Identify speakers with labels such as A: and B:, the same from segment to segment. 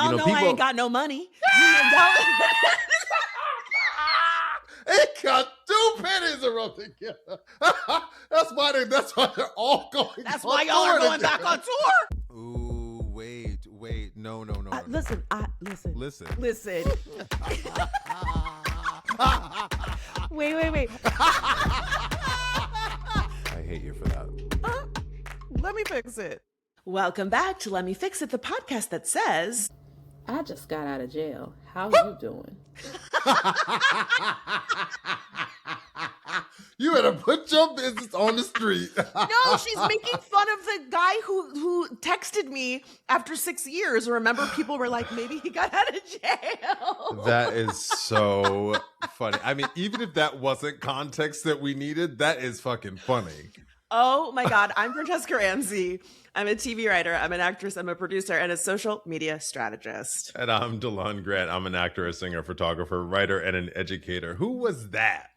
A: y'all know I ain't got no money.
B: It got 2 pennies to rub together. That's why they're all going.
A: That's why y'all are going back on tour.
B: Ooh, wait. No.
A: Listen. Listen. Wait.
B: I hate you for that.
A: Let me fix it. Welcome back to Let Me Fix It, the podcast that says,
C: I just got out of jail. How you doing?
B: You better put your business on the street.
A: No, she's making fun of the guy who texted me after 6 years. Remember, people were like, maybe he got out of jail.
B: That is so funny. I mean, even if that wasn't context that we needed, that is fucking funny.
A: Oh my God. I'm Francesca Ramsey. I'm a TV writer. I'm an actress. I'm a producer and a social media strategist.
B: And I'm DeLon Grant. I'm an actor, a singer, photographer, writer, and an educator. Who was that?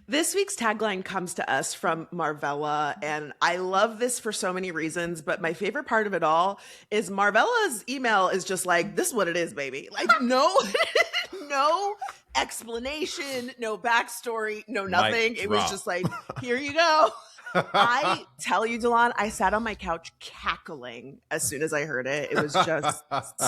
A: This week's tagline comes to us from Marvella, and I love this for so many reasons, but my favorite part of it all is Marvella's email is just like, this is what it is, baby. Like, no explanation, no backstory, no nothing. It was just like, here you go. I tell you, DeLon, I sat on my couch cackling as soon as I heard it. It was just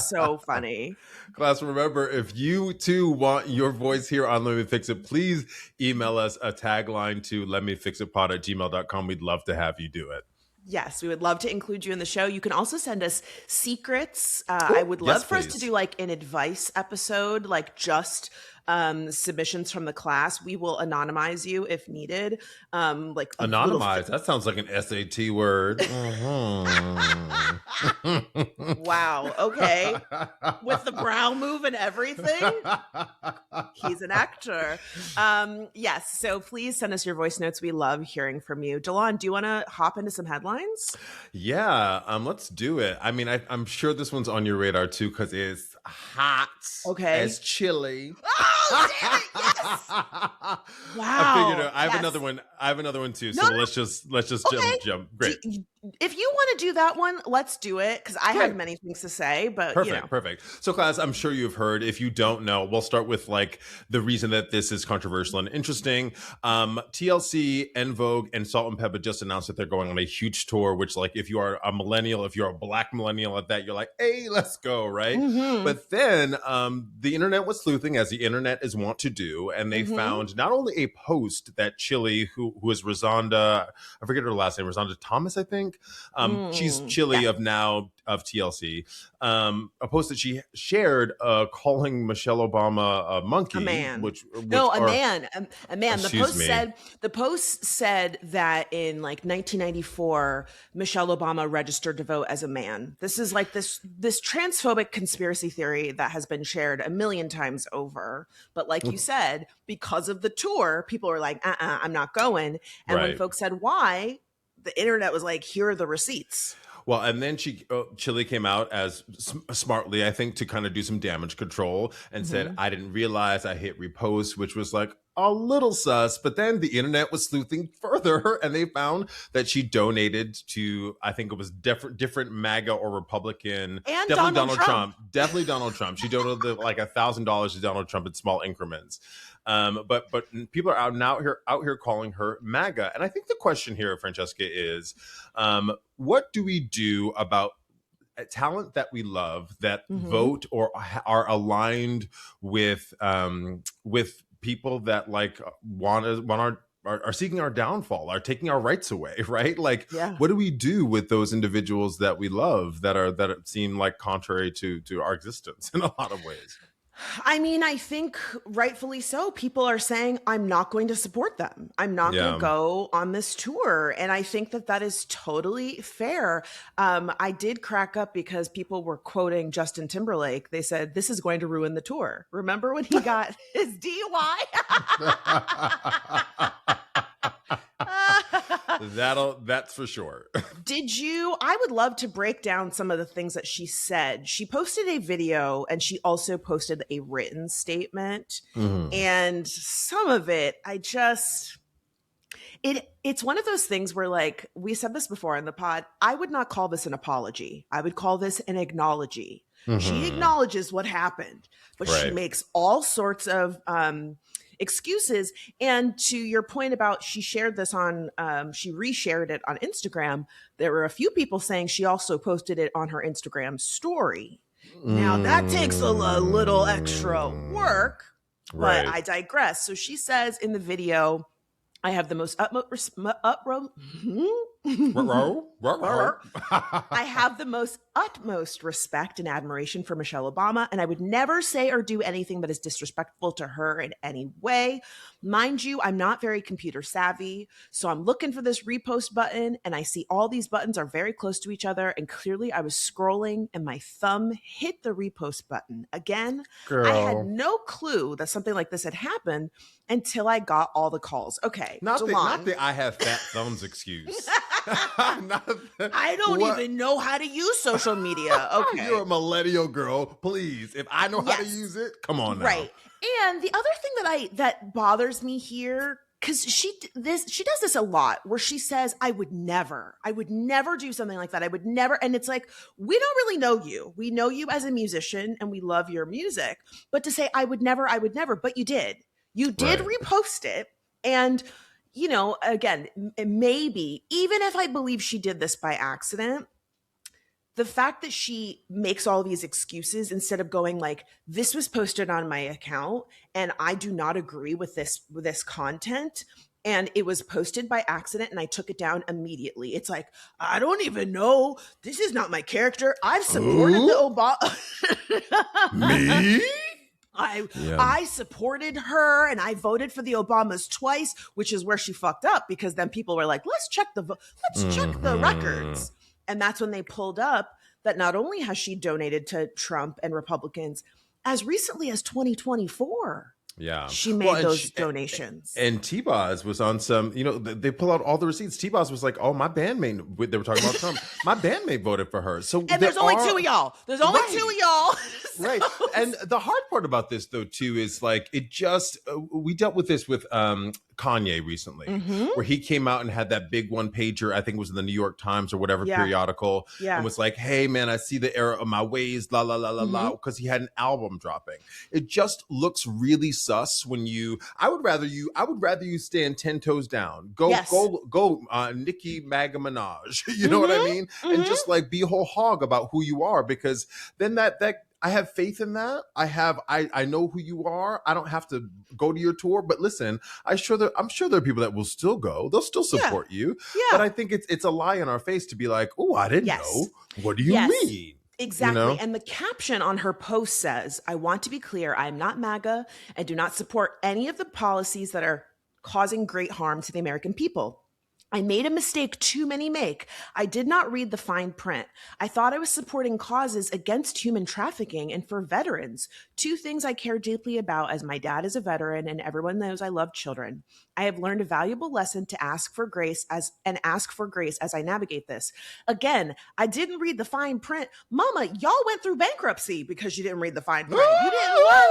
A: so funny.
B: Class, remember, if you too want your voice here on Let Me Fix It, please email us a tagline to letmefixitpod@gmail.com. We'd love to have you do it.
A: Yes, we would love to include you in the show. You can also send us secrets. I would love for us to do like an advice episode, like just submissions from the class. We will anonymize you if needed. Like
B: anonymize. That sounds like an SAT word.
A: Wow. Okay. With the brow move and everything. He's an actor. Yes. So please send us your voice notes. We love hearing from you. DeLon, do you want to hop into some headlines?
B: Yeah. Let's do it. I mean, I'm sure this one's on your radar too, because it's hot.
A: Okay.
B: It's chilly.
A: Oh, damn it, yes. Wow.
B: I figured I have another one. I have another one too. So let's just
A: okay.
B: jump. Great.
A: If you want to do that one, let's do it, because I have many things to say. But
B: perfect. So, class, I'm sure you've heard. If you don't know, we'll start with like the reason that this is controversial and interesting. TLC and Vogue and Salt-N-Pepa just announced that they're going on a huge tour. Which, like, if you are a millennial, if you're a Black millennial at that, you're like, hey, let's go, right? Mm-hmm. But then the internet was sleuthing, as the internet is wont to do, and they found not only a post that Chilli, who is Rosanda, I forget her last name, Rosanda Thomas, I think. She's Chilli of TLC. A post that she shared calling Michelle Obama a monkey.
A: A man.
B: A
A: man. The post said that in like 1994, Michelle Obama registered to vote as a man. This is like this transphobic conspiracy theory that has been shared a million times over. But like you said, because of the tour, people were like, I'm not going. And when folks said why, the internet was like, here are the receipts.
B: Well, and then Chilli came out as smartly, I think, to kind of do some damage control and said, I didn't realize I hit repost, which was like a little sus. But then the internet was sleuthing further and they found that she donated to, I think it was different MAGA or Republican.
A: And definitely Donald Trump.
B: Definitely Donald Trump. She donated like $1,000 to Donald Trump in small increments. But people are out here calling her MAGA. And I think the question here, Francesca, is what do we do about talent that we love that vote or are aligned with people that like are seeking our downfall, are taking our rights away, right? Like, what do we do with those individuals that we love that seem like contrary to our existence in a lot of ways?
A: I mean, I think rightfully so. People are saying, I'm not going to support them. I'm not going to go on this tour. And I think that is totally fair. I did crack up because people were quoting Justin Timberlake. They said, this is going to ruin the tour. Remember when he got his DUI?
B: That's for sure.
A: I would love to break down some of the things that she said. She posted a video and she also posted a written statement. And some of it, it's one of those things where, like, we said this before in the pod, I would not call this an apology. I would call this an acknowledgement. She acknowledges what happened, but she makes all sorts of excuses. And to your point about she shared this on, she reshared it on Instagram. There were a few people saying she also posted it on her Instagram story. Now that takes a little extra work, but I digress. So she says in the video, I have the most I have the most utmost respect and admiration for Michelle Obama, and I would never say or do anything that is disrespectful to her in any way. Mind you, I'm not very computer savvy, so I'm looking for this repost button, and I see all these buttons are very close to each other, and clearly I was scrolling, and my thumb hit the repost button. Again,
B: Girl.
A: I had no clue that something like this had happened until I got all the calls. Okay,
B: not the I have fat thumbs excuse.
A: I don't even know how to use social media. Okay.
B: You're a millennial girl. Please, if I know how to use it, come on now.
A: Right. And the other thing that bothers me here, because she does this a lot, where she says, I would never do something like that. I would never. And it's like, we don't really know you. We know you as a musician and we love your music. But to say, I would never, but you did. You did repost it. And you know, again, maybe even if I believe she did this by accident, the fact that she makes all these excuses instead of going like, this was posted on my account and I do not agree with this content, and it was posted by accident and I took it down immediately. It's like, I don't even know. This is not my character. I've supported the Obama.
B: Me?
A: I supported her and I voted for the Obamas twice, which is where she fucked up, because then people were like, let's check the records. And that's when they pulled up that not only has she donated to Trump and Republicans as recently as 2024.
B: Yeah,
A: she made those donations.
B: And T-Boz was on some, you know, they pull out all the receipts. T-Boz was like, oh, my bandmate, they were talking about Trump. My bandmate voted for her. So
A: and there's only two of y'all. There's only two of y'all.
B: Right. And the hard part about this, though, too, is like, it just, we dealt with this with Kanye recently, where he came out and had that big one pager, I think it was in the New York Times or whatever periodical, and was like, hey, man, I see the error of my ways, la, la, la, la, la, because he had an album dropping. It just looks really sus when I would rather you stand 10 toes down. Go, Nicki MAGA Minaj. You know what I mean? And just like be a whole hog about who you are, because then that I have faith in that. I know who you are. I don't have to go to your tour, but listen, I'm sure there are people that will still go. They'll still support you. Yeah. But I think it's a lie in our face to be like, oh, I didn't know. What do you mean?
A: Exactly.
B: You know?
A: And the caption on her post says, I want to be clear, I am not MAGA and do not support any of the policies that are causing great harm to the American people. I made a mistake too many make. I did not read the fine print. I thought I was supporting causes against human trafficking and for veterans, two things I care deeply about, as my dad is a veteran and everyone knows I love children. I have learned a valuable lesson to ask for grace as I navigate this. Again, I didn't read the fine print. Mama, y'all went through bankruptcy because you didn't read the fine print. You didn't learn.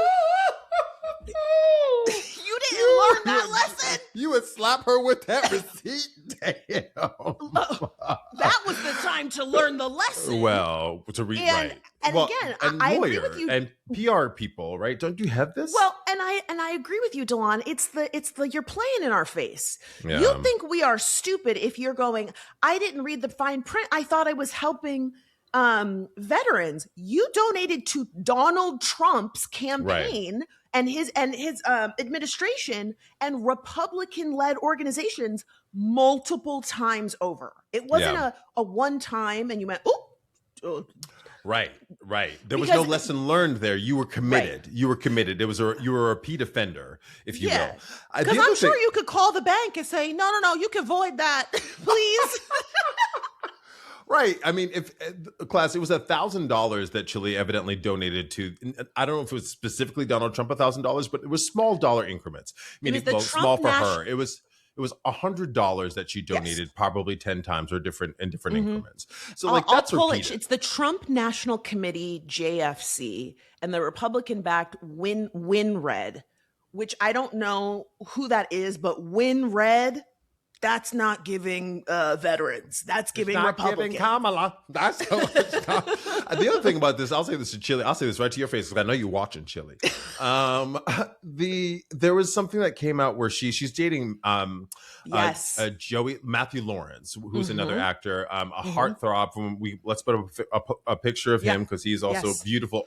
A: You didn't learn that lesson.
B: You would slap her with that receipt. Damn.
A: That was the time to learn the lesson.
B: Well, to read right.
A: And again, I agree with you.
B: And PR people, right? Don't you have this?
A: Well, and I agree with you, Delon. It's the you're playing in our face.
B: Yeah.
A: You think we are stupid if you're going, I didn't read the fine print. I thought I was helping veterans. You donated to Donald Trump's campaign and his administration and Republican-led organizations multiple times over. It wasn't a one time and you went, oh.
B: Right. There was no lesson learned there. You were committed. Right. You were committed. You were a repeat offender, if you will.
A: Because I'm sure you could call the bank and say, no, you can void that, please.
B: Right. I mean, if class, it was $1,000 that Chilli evidently donated to. I don't know if it was specifically Donald Trump $1,000, but it was small dollar increments. Meaning, small for her. It was $100 that she donated, probably 10 times or in different increments. So that's
A: I'll pull
B: repeated.
A: It's the Trump National Committee, JFC, and the Republican-backed WinRed, which I don't know who that is, but WinRed That's not giving veterans. That's giving
B: not
A: Republicans.
B: Giving Kamala. That's how it's not. The other thing about this, I'll say this to Chili. I'll say this right to your face because I know you're watching Chili. There was something that came out where she's dating Joey Matthew Lawrence, who's another actor, a heartthrob. Let's put a picture of him because he's also beautiful,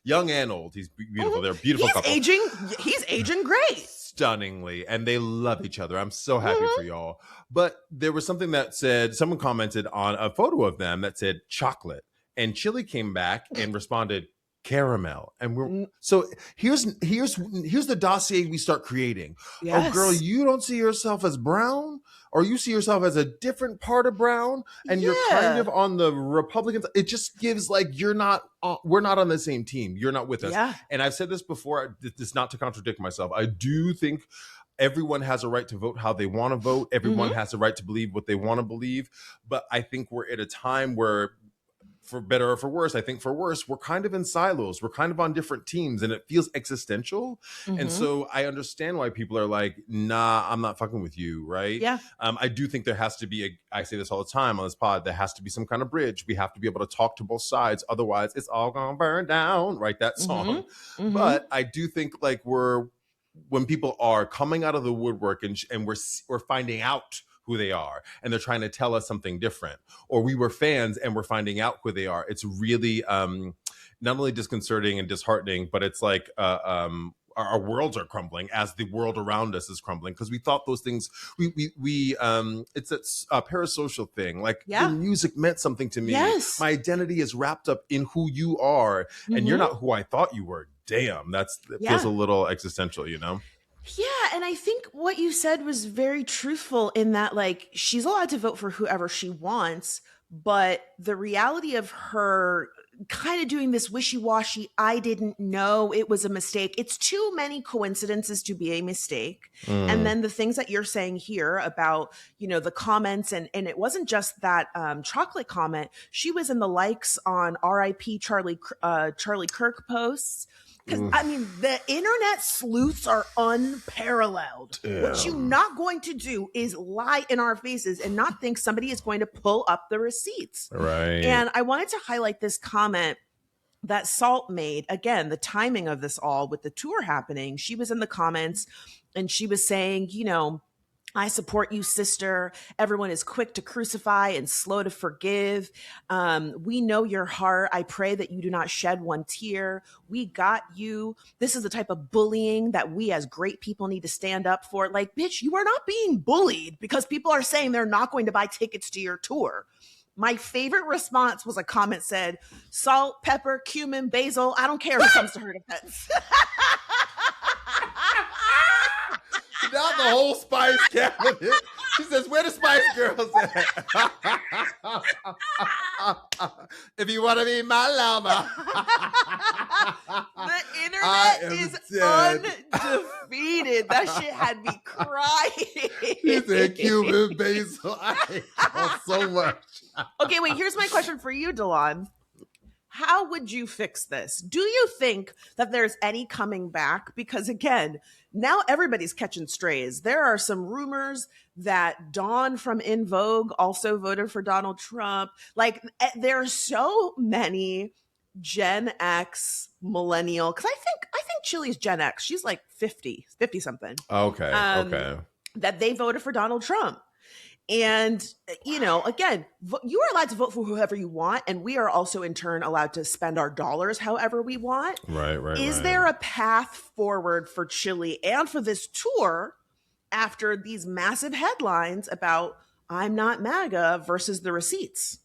B: young and old. He's beautiful. They're a beautiful couple.
A: He's aging great.
B: Stunningly, and they love each other. I'm so happy for y'all. But there was something that said, someone commented on a photo of them that said chocolate, and Chili came back and responded caramel. And so here's the dossier we start creating.
A: Yes.
B: Oh girl, you don't see yourself as brown, or you see yourself as a different part of brown, and you're kind of on the Republican. It just gives like we're not on the same team. You're not with us.
A: Yeah.
B: And I've said this before. This is not to contradict myself. I do think everyone has a right to vote how they want to vote. Everyone has a right to believe what they want to believe. But I think we're at a time where, for better or for worse, I think for worse, we're kind of in silos. We're kind of on different teams, and it feels existential. And so I understand why people are like, nah, I'm not fucking with you, right?
A: Yeah.
B: I do think there has to be, I say this all the time on this pod, there has to be some kind of bridge. We have to be able to talk to both sides. Otherwise, it's all gonna burn down, right? That song. But I do think like when people are coming out of the woodwork and we're finding out who they are, and they're trying to tell us something different, or we were fans and we're finding out who they are, it's really not only disconcerting and disheartening, but it's like our worlds are crumbling as the world around us is crumbling, because we thought those things it's a parasocial thing, like the music meant something to me. My identity is wrapped up in who you are, and you're not who I thought you were. Damn, that feels a little existential, you know?
A: Yeah, and I think what you said was very truthful in that, like, she's allowed to vote for whoever she wants, but the reality of her kind of doing this wishy-washy, I didn't know, it was a mistake. It's too many coincidences to be a mistake. And then the things that you're saying here about, you know, the comments, and it wasn't just that chocolate comment. She was in the likes on RIP Charlie Kirk posts. Because, I mean, the internet sleuths are unparalleled. Damn. What you're not going to do is lie in our faces and not think somebody is going to pull up the receipts.
B: Right.
A: And I wanted to highlight this comment that Salt made. Again, the timing of this all with the tour happening. She was in the comments and she was saying, you know, I support you, sister. Everyone is quick to crucify and slow to forgive. We know your heart. I pray that you do not shed one tear. We got you. This is the type of bullying that we as great people need to stand up for. Like, bitch, you are not being bullied because people are saying they're not going to buy tickets to your tour. My favorite response was a comment said, salt, pepper, cumin, basil. I don't care who comes to her defense.
B: Not the whole Spice cabinet. She says, where the Spice Girls at? If you want to be my llama.
A: The internet is undefeated. That shit had me crying.
B: She said cumin, basil. I hate y'all so much.
A: Okay, wait, here's my question for you, Delon. How would you fix this? Do you think that there's any coming back? Because again, now everybody's catching strays. There are some rumors that Dawn from In Vogue also voted for Donald Trump. Like, there are so many Gen X millennial, because I think Chili's Gen X. She's like 50 something.
B: Okay.
A: That they voted for Donald Trump. And, you know, again, you are allowed to vote for whoever you want. And we are also in turn allowed to spend our dollars however we want.
B: Right.
A: Is there a path forward for Chili and for this tour after these massive headlines about I'm not MAGA versus the receipts?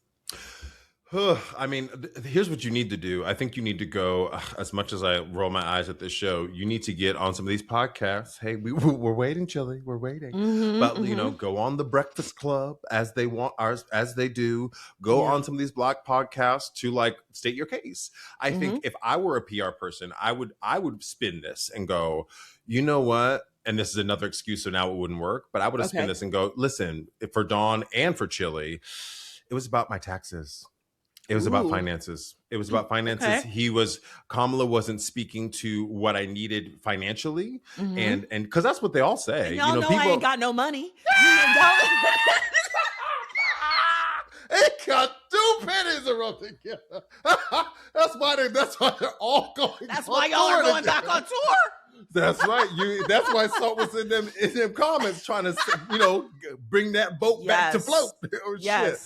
B: I mean, here's what you need to do. I think you need to go, as much as I roll my eyes at this show, you need to get on some of these podcasts. Hey, we're waiting, Chili. We're waiting. You know, go on the Breakfast Club as they do. Go on some of these Black podcasts to like state your case. I think if I were a PR person, I would spin this and go, you know what? And this is another excuse, so now it wouldn't work. But I would have spin this and go, listen, for Dawn and for Chili, it was about my taxes. It was about
A: Ooh.
B: finances. It was about finances.
A: Okay.
B: Kamala wasn't speaking to what I needed financially.
A: Mm-hmm.
B: And because that's what they all say.
A: And y'all know I ain't got no money.
B: It got 2 pennies to rub together. That's why they're all going.
A: That's why y'all are going back on tour.
B: That's right. That's why Salt was in them comments trying to, bring that boat back to float. Shit.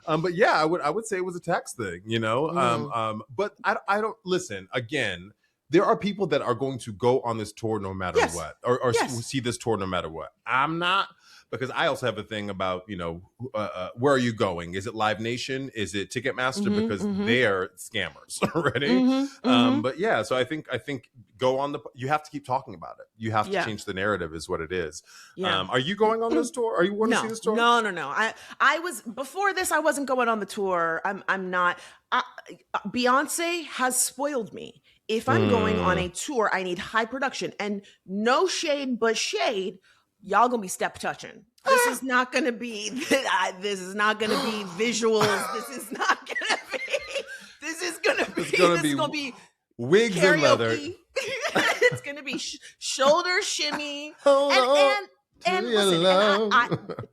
B: But yeah, I would say it was a tax thing, but I don't listen again. There are people that are going to go on this tour no matter what, or see this tour no matter what. I'm not, because I also have a thing about, where are you going? Is it Live Nation? Is it Ticketmaster? Because they're scammers already. But yeah, so I think go on you have to keep talking about it. You have to change the narrative is what it is. Yeah. Are you going on this tour? Are you want to see this tour?
A: No. I was, before this, I wasn't going on the tour. I'm not. Beyonce has spoiled me. If I'm going on a tour, I need high production and no shade, but shade. Y'all gonna be step touching. This is not gonna be. This is not gonna be visuals. This is not gonna be. This is gonna be. This is gonna be
B: wigs
A: karaoke.
B: And leather.
A: It's gonna be shoulder shimmy. And listen,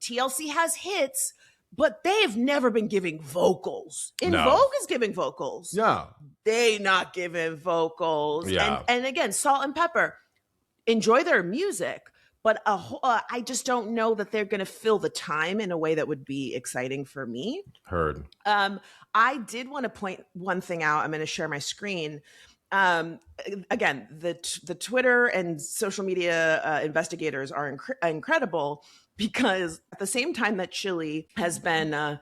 A: TLC has hits, but they've never been giving vocals. Vogue is giving vocals.
B: Yeah,
A: they not giving vocals.
B: Yeah,
A: and again, Salt-N-Pepa, enjoy their music. But I just don't know that they're going to fill the time in a way that would be exciting for me.
B: Heard.
A: I did want to point one thing out. I'm going to share my screen. Again, the Twitter and social media investigators are incredible, because at the same time that Chilli has been,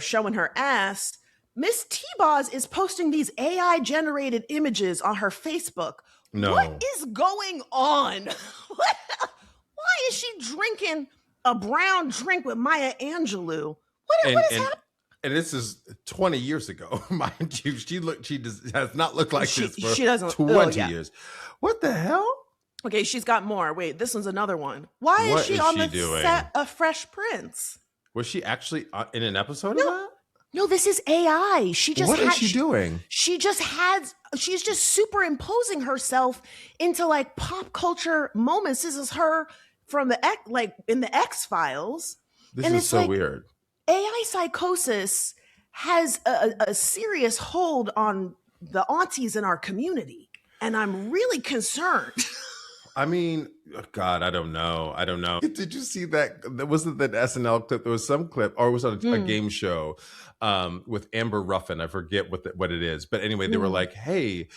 A: showing her ass, Miss T-Boz is posting these AI generated images on her Facebook.
B: No.
A: What is going on? Why is she drinking a brown drink with Maya Angelou? What is happening?
B: And this is 20 years ago, mind you. She has not looked like this for 20 years. What the hell?
A: Okay, she's got more. Wait, this one's another one. Why is she on the set of Fresh Prince?
B: Was she actually in an episode of that?
A: No, this is AI.
B: What is she doing?
A: She's just superimposing herself into like pop culture moments. This is her from in the X-Files.
B: This is so weird.
A: AI psychosis has a serious hold on the aunties in our community, and I'm really concerned.
B: I mean, God, I don't know. Did you see that? Wasn't that SNL clip? There was some clip, or it was on a game show with Amber Ruffin. I forget what it is. But anyway, they were like, hey,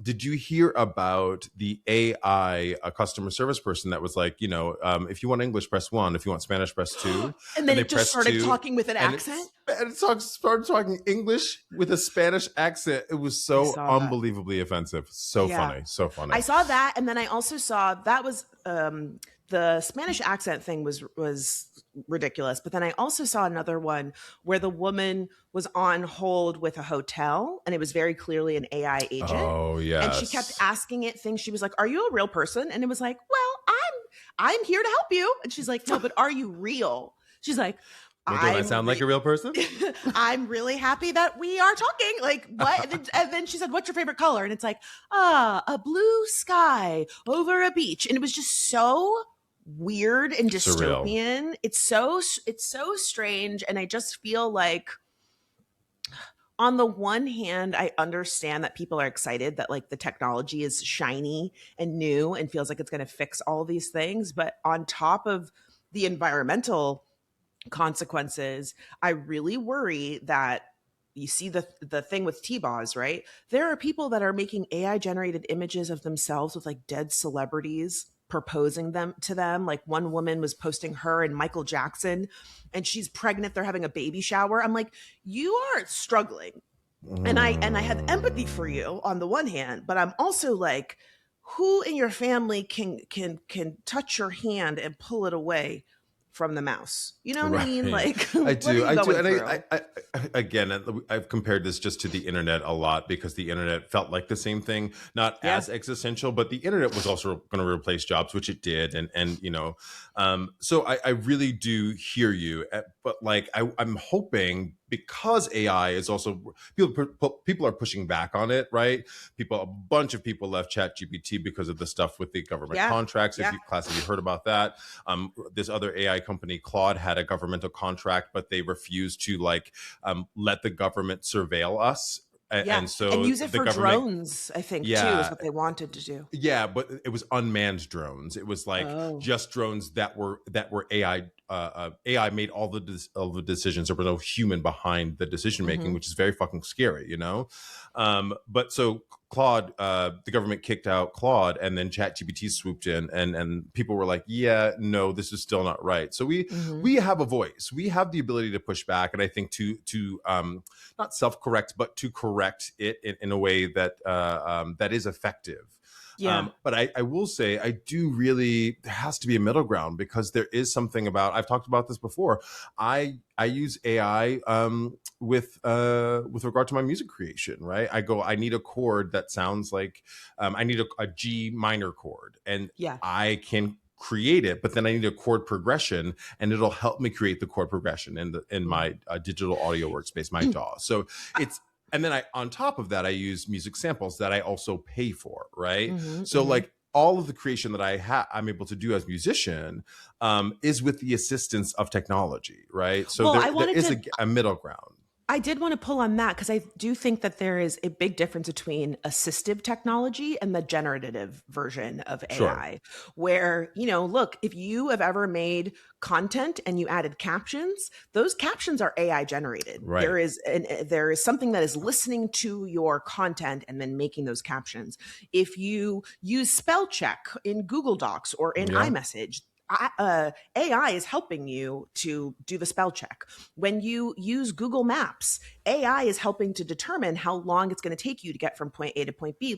B: did you hear about the AI customer service person that was like, if you want English, press 1. If you want Spanish, press 2.
A: And then it just started talking with an accent?
B: It started talking English with a Spanish accent. It was so unbelievably offensive. So funny. So funny.
A: I saw that. And then I also saw that was the Spanish accent thing was ridiculous. But then I also saw another one where the woman was on hold with a hotel, and it was very clearly an AI agent.
B: Oh, yeah.
A: And she kept asking it things. She was like, "Are you a real person?" And it was like, "Well, I'm here to help you." And she's like, "No, but are you real?" She's like,
B: well, do I sound like a real person?
A: I'm really happy that we are talking. Like, what? And then she said, "What's your favorite color?" And it's like, a blue sky over a beach. And it was just so weird and dystopian. It's so strange. And I just feel like, on the one hand, I understand that people are excited that like the technology is shiny and new and feels like it's going to fix all these things. But on top of the environmental consequences, I really worry that you see the thing with T-Boz, right? There are people that are making AI generated images of themselves with like dead celebrities, proposing them to them. Like one woman was posting her and Michael Jackson, and she's pregnant. They're having a baby shower. I'm like, you are struggling. And I have empathy for you on the one hand, but I'm also like, who in your family can touch your hand and pull it away from the mouse? You know what I mean? Like,
B: I do. And I again, I've compared this just to the internet a lot, because the internet felt like the same thing, not as existential, but the internet was also going to replace jobs, which it did. And so I really do hear you, but like, I'm hoping because AI is also people are pushing back on it, right? A bunch of people left ChatGPT because of the stuff with the government contracts. If you heard about that, this other AI company, Claude, had a governmental contract, but they refused to let the government surveil us. And so
A: use it for drones, I think, too, is what they wanted to do.
B: Yeah, but it was unmanned drones. It was just drones that were AI. AI made all the decisions. There was no human behind the decision making, which is very fucking scary, you know. But so Claude, the government kicked out Claude, and then ChatGPT swooped in, and people were like, "Yeah, no, this is still not right." So we have a voice. We have the ability to push back, and I think to not self-correct, but to correct it in a way that that is effective. But I will say, I do really, there has to be a middle ground, because there is something about, I've talked about this before. I use AI with regard to my music creation, right? I need a chord that sounds like, I need a G minor chord, and I can create it, but then I need a chord progression, and it'll help me create the chord progression in my digital audio workspace, my DAW. So and then on top of that, I use music samples that I also pay for, right? So all of the creation that I'm able to do as a musician is with the assistance of technology, right? So there is a middle ground.
A: I did want to pull on that, because I do think that there is a big difference between assistive technology and the generative version of AI, where, look, if you have ever made content and you added captions, those captions are AI generated.
B: Right.
A: There is something that is listening to your content and then making those captions. If you use spell check in Google Docs or in iMessage, AI is helping you to do the spell check. When you use Google Maps, AI is helping to determine how long it's going to take you to get from point A to point B.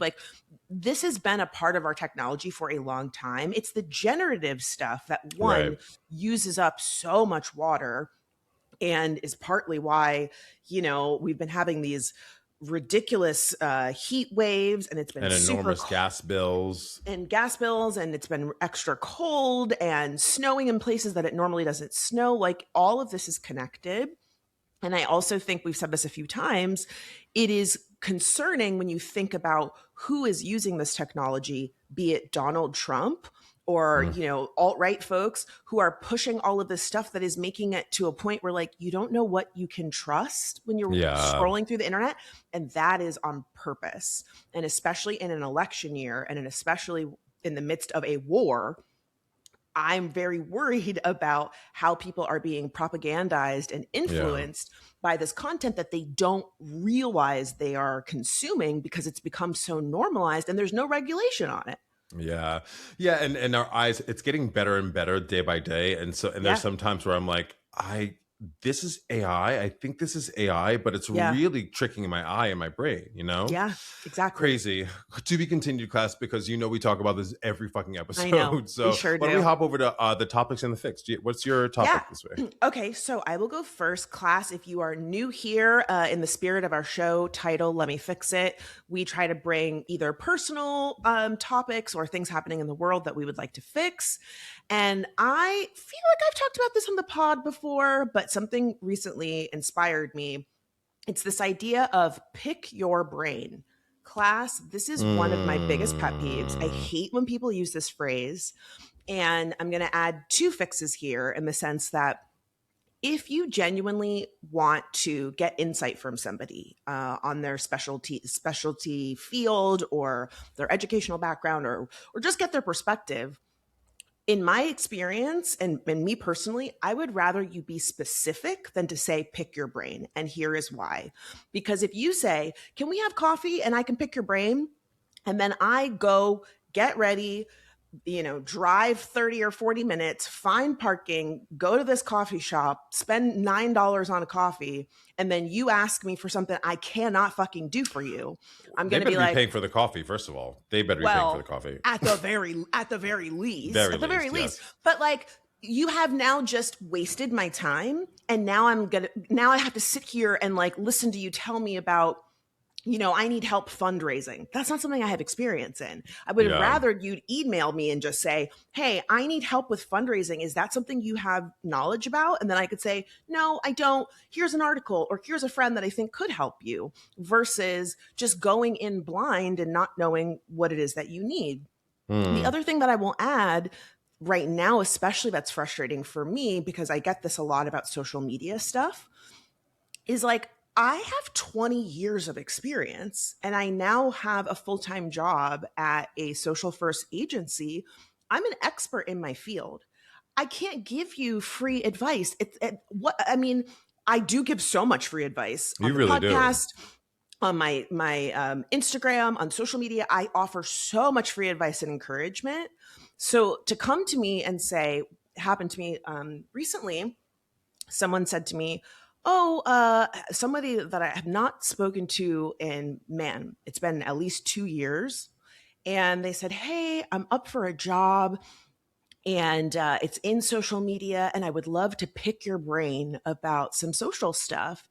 A: This has been a part of our technology for a long time. It's the generative stuff that uses up so much water, and is partly why, we've been having these ridiculous heat waves, and it's been
B: enormous gas bills,
A: and it's been extra cold and snowing in places that it normally doesn't snow. All of this is connected. And I also think, we've said this a few times, it is concerning when you think about who is using this technology, be it Donald Trump or, alt-right folks who are pushing all of this stuff that is making it to a point where you don't know what you can trust when you're scrolling through the internet. And that is on purpose. And especially in an election year, and especially in the midst of a war, I'm very worried about how people are being propagandized and influenced by this content that they don't realize they are consuming, because it's become so normalized and there's no regulation on it.
B: Yeah. And our eyes, it's getting better and better day by day. And there's some times where I'm like, this is AI. I think this is AI, but it's really tricking my eye and my brain,
A: Yeah, exactly.
B: Crazy. To be continued, class, because we talk about this every fucking episode.
A: I know,
B: so
A: we sure
B: why don't
A: do.
B: we hop over to the topics and the fix? What's your topic this week?
A: Okay, so I will go first. Class, if you are new here, in the spirit of our show title, Let Me Fix It, we try to bring either personal topics or things happening in the world that we would like to fix. And I feel like I've talked about this on the pod before, but something recently inspired me. It's this idea of pick your brain. Class, this is one of my biggest pet peeves. I hate when people use this phrase. And I'm going to add two fixes here, in the sense that if you genuinely want to get insight from somebody on their specialty field or their educational background, or just get their perspective, in my experience, and me personally, I would rather you be specific than to say, pick your brain. And here is why. Because if you say, can we have coffee and I can pick your brain? And then I go get ready, drive 30 or 40 minutes, find parking, go to this coffee shop, spend $9 on a coffee, and then you ask me for something I cannot fucking do for you. I'm going to be
B: paying for the coffee. First of all, they better be paying for the coffee
A: at the very least. But you have now just wasted my time, and now I have to sit here and listen to you tell me about I need help fundraising. That's not something I have experience in. I would have
B: Yeah.
A: rather you'd email me and just say, hey, I need help with fundraising. Is that something you have knowledge about? And then I could say, no, I don't. Here's an article, or here's a friend that I think could help you, versus just going in blind and not knowing what it is that you need. The other thing that I will add right now, especially that's frustrating for me, because I get this a lot about social media stuff, is like, I have 20 years of experience and I now have a full-time job at a social first agency. I'm an expert in my field. I can't give you free advice. I do give so much free advice on
B: You
A: the
B: really do.
A: podcast, on my Instagram, on social media. I offer so much free advice and encouragement. So to come to me and say, happened to me recently, someone said to me, somebody that I have not spoken to in, man, it's been at least 2 years. And they said, hey, I'm up for a job and it's in social media and I would love to pick your brain about some social stuff.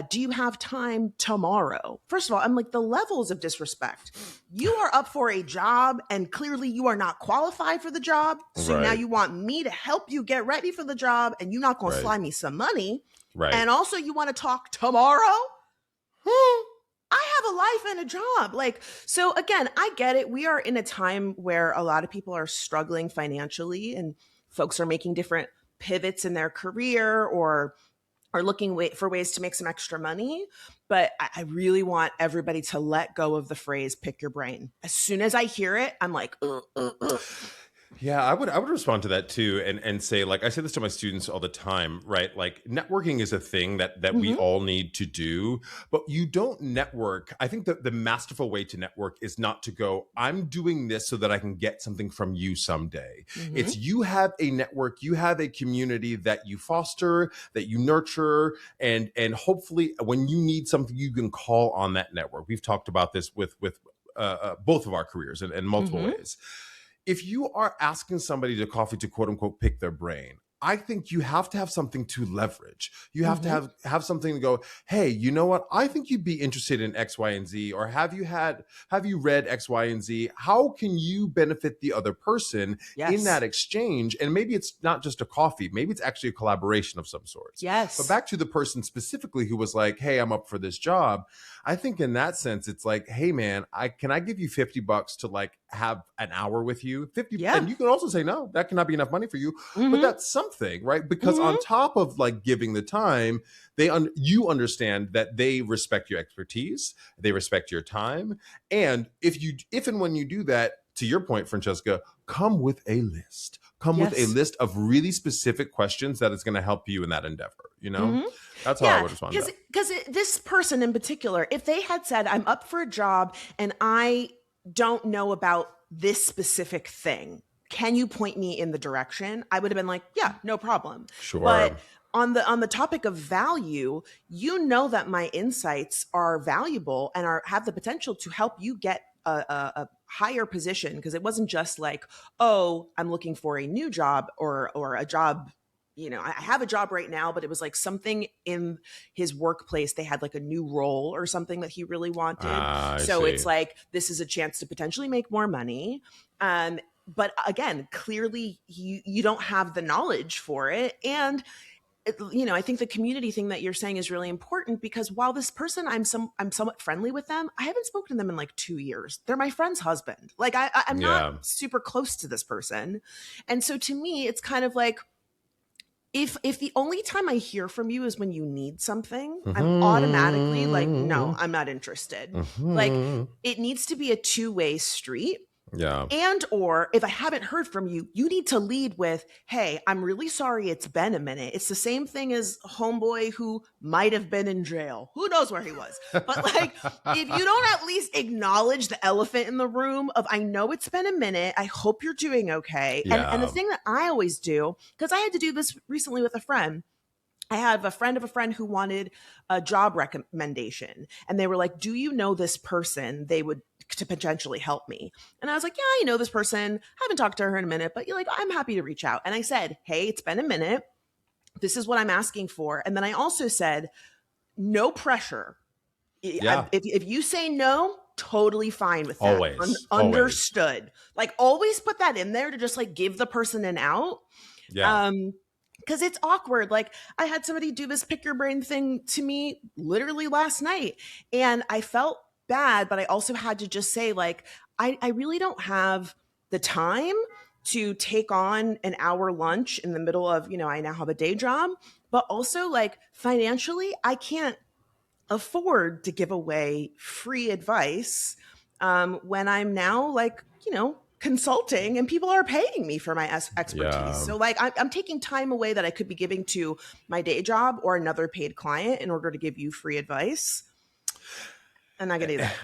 A: Do you have time tomorrow? First of all, I'm like, the levels of disrespect. You are up for a job and clearly you are not qualified for the job. So now
B: Right.
A: you want me to help you get ready for the job and you're not going to
B: Right.
A: slide me some money.
B: Right.
A: And also you want to talk tomorrow? I have a life and a job. Like, so again, I get it. We are in a time where a lot of people are struggling financially and folks are making different pivots in their career or are looking for ways to make some extra money. But I really want everybody to let go of the phrase, pick your brain. As soon as I hear it, I'm like,
B: Yeah, I would respond to that too and say, like, I say this to my students all the time, right? Like, networking is a thing that we all need to do, but you don't network. I think that the masterful way to network is not to go, I'm doing this so that I can get something from you someday. It's you have a network, you have a community that you foster, that you nurture, and hopefully when you need something, you can call on that network. We've talked about this with both of our careers in multiple ways. If you are asking somebody to coffee to quote unquote pick their brain, I think you have to have something to leverage. You have to have something to go, hey, you know what? I think you'd be interested in X, Y, and Z, or have you read X, Y, and Z? How can you benefit the other person in that exchange? And maybe it's not just a coffee, maybe it's actually a collaboration of some sorts.
A: Yes.
B: But back to the person specifically who was like, hey, I'm up for this job. I think in that sense, it's like, hey man, can I give you $50 to like have an hour with you? 50, and you can also say, no, that cannot be enough money for you, but that's something, right? Because on top of like giving the time, you understand that they respect your expertise, they respect your time. And if and when you do that, to your point, Francesca, come with a list. Come with a list of really specific questions that is going to help you in that endeavor. That's how I would respond to that.
A: Because this person in particular, if they had said, I'm up for a job and I don't know about this specific thing, can you point me in the direction? I would have been like, yeah, no problem.
B: Sure.
A: But on the topic of value, that my insights are valuable and have the potential to help you get a higher position, because it wasn't just like, oh, I'm looking for a new job or a job. I have a job right now, but it was like something in his workplace. They had like a new role or something that he really wanted. So it's like, this is a chance to potentially make more money. But again, clearly you don't have the knowledge for it. And I think the community thing that you're saying is really important, because while this person, I'm somewhat friendly with them, I haven't spoken to them in like 2 years. They're my friend's husband. Like I'm not super close to this person. And so to me, it's kind of like, if the only time I hear from you is when you need something, I'm automatically like, no, I'm not interested. Like, it needs to be a two-way street.
B: Yeah.
A: And or if I haven't heard from you, you need to lead with, hey, I'm really sorry it's been a minute. It's the same thing as homeboy who might have been in jail. Who knows where he was? But like, if you don't at least acknowledge the elephant in the room of, I know it's been a minute, I hope you're doing okay.
B: Yeah.
A: And the thing that I always do, because I had to do this recently with a friend, I have a friend of a friend who wanted a job recommendation. And they were like, do you know this person? They would to potentially help me. And I was like, yeah, I know this person. I haven't talked to her in a minute, but I'm happy to reach out. And I said, hey, it's been a minute. This is what I'm asking for. And then I also said, no pressure.
B: Yeah.
A: If you say no, totally fine with that.
B: Always.
A: Understood. Like, always put that in there to just like give the person an out.
B: Yeah.
A: Because it's awkward. Like, I had somebody do this pick your brain thing to me literally last night, and I felt bad, but I also had to just say, like, I really don't have the time to take on an hour lunch in the middle of, I now have a day job, but also, like, financially, I can't afford to give away free advice when I'm now, like, consulting and people are paying me for my expertise.
B: Yeah.
A: So, like, I'm taking time away that I could be giving to my day job or another paid client in order to give you free advice. I'm not gonna do that.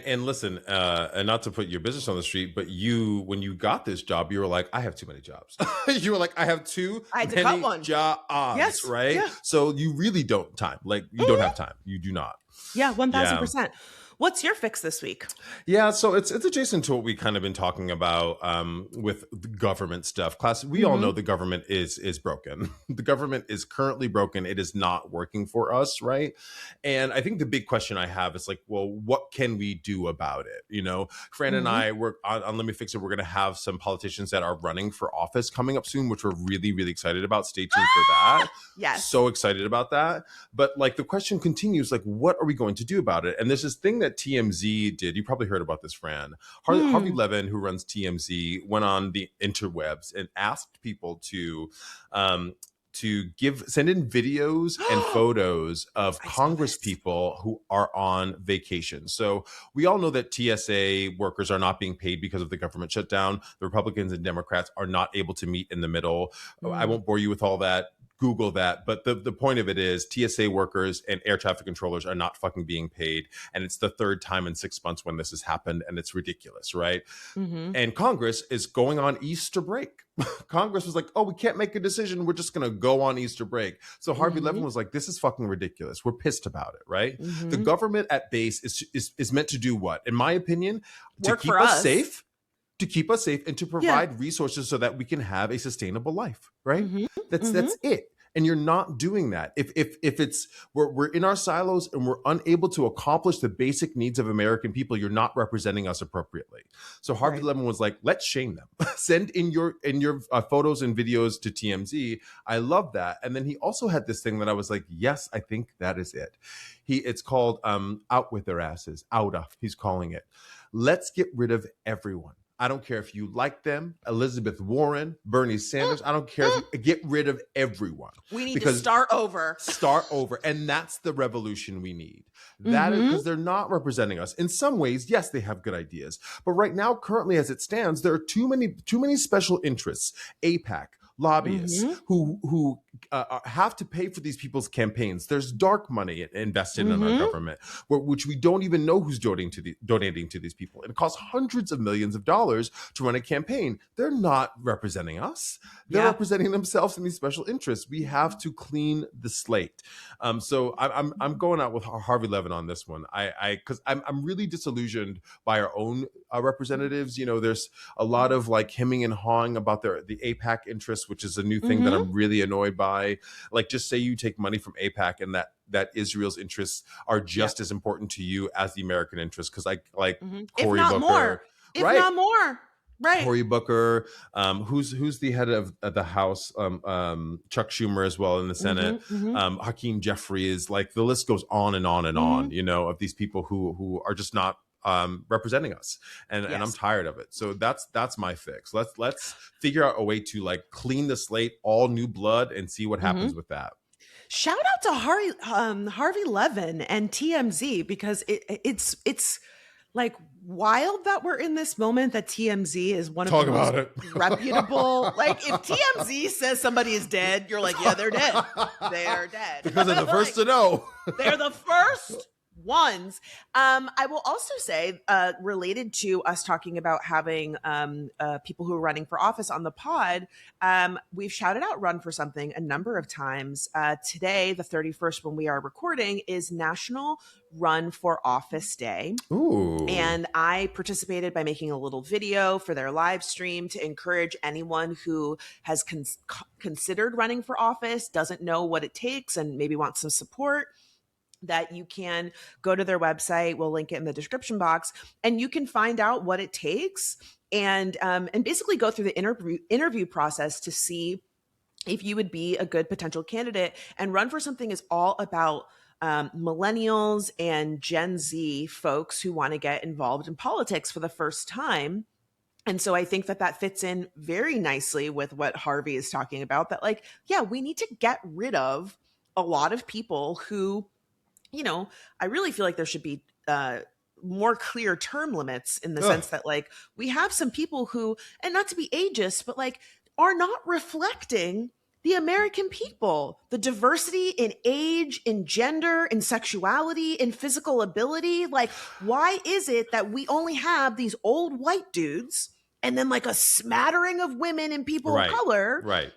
B: And listen, and not to put your business on the street, but you, when you got this job, you were like, I have too many jobs. You were like, I have too many jobs,
A: yes,
B: right?
A: Yeah.
B: So you really don't don't have time. You do not.
A: Yeah, 1000%. What's your fix this week?
B: Yeah, so it's adjacent to what we kind of been talking about with the government stuff. We all know the government is broken. The government is currently broken. It is not working for us, right? And I think the big question I have is like, well, what can we do about it? Fran and I work on Let Me Fix It. We're going to have some politicians that are running for office coming up soon, which we're really, really excited about. Stay tuned for that.
A: Yes.
B: So excited about that. But like the question continues, like, what are we going to do about it? And there's this thing that TMZ did. You probably heard about this, Fran. Harvey Levin, who runs TMZ, went on the interwebs and asked people to send in videos and photos of Congress people who are on vacation. So we all know that TSA workers are not being paid because of the government shutdown. The Republicans and Democrats are not able to meet in the middle. I won't bore you with all that. Google that. But the point of it is TSA workers and air traffic controllers are not fucking being paid. And it's the third time in 6 months when this has happened. And it's ridiculous, right? And Congress is going on Easter break. Congress was like, oh, we can't make a decision. We're just going to go on Easter break. So Harvey Levin was like, this is fucking ridiculous. We're pissed about it, right? The government at base is meant to do what? In my opinion, to keep us safe. To keep us safe and to provide resources so that we can have a sustainable life, right? That's it. And you're not doing that. If it's we're in our silos and we're unable to accomplish the basic needs of American people, you're not representing us appropriately. So Harvey Levin was like, let's shame them. Send in your photos and videos to TMZ. I love that. And then he also had this thing that I was like, yes, I think that is it. It's called out with their asses. Outa, he's calling it. Let's get rid of everyone. I don't care if you like them, Elizabeth Warren, Bernie Sanders. I don't care if you get rid of everyone.
A: We need to start over.
B: Start over. And that's the revolution we need. That is because they're not representing us. In some ways, yes, they have good ideas. But right now, currently as it stands, there are too many special interests. AIPAC, lobbyists who have to pay for these people's campaigns. There's dark money invested in our government, which we don't even know who's donating to these people. It costs hundreds of millions of dollars to run a campaign. They're not representing us. They're representing themselves in these special interests. We have to clean the slate. So I'm going out with Harvey Levin on this one. Because I'm really disillusioned by our own representatives. There's a lot of like hemming and hawing about the AIPAC interests, which is a new thing that I'm really annoyed by. Like, just say you take money from AIPAC and that Israel's interests are just as important to you as the American interests. Because Cory Booker,
A: if not more. Right.
B: Cory Booker, who's the head of the House, Chuck Schumer as well in the Senate, Hakeem Jeffries, like the list goes on and on and on, of these people who are just not representing us, and I'm tired of it. So that's my fix. Let's figure out a way to like clean the slate, all new blood, and see what happens with that.
A: Shout out to Harvey Levin and TMZ, because it's like wild that we're in this moment that TMZ is one of the most reputable. Like, if TMZ says somebody is dead, you're like, yeah, they're dead. They are dead.
B: Because they're the first to know.
A: They're the first ones. I will also say, related to us talking about having people who are running for office on the pod, we've shouted out Run for Something a number of times. Today, the 31st, when we are recording, is National Run for Office Day.
B: Ooh.
A: And I participated by making a little video for their live stream to encourage anyone who has considered running for office, doesn't know what it takes, and maybe wants some support. that you can go to their website. We'll link it in the description box, and you can find out what it takes and basically go through the interview process to see if you would be a good potential candidate. And Run for Something is all about millennials and Gen Z folks who want to get involved in politics for the first time. And so I think that fits in very nicely with what Harvey is talking about, that like, yeah, we need to get rid of a lot of people who, I really feel like there should be more clear term limits in the sense that like we have some people who, and not to be ageist, but like are not reflecting the American people, the diversity in age, in gender, in sexuality, in physical ability. Like, why is it that we only have these old white dudes and then like a smattering of women and people of color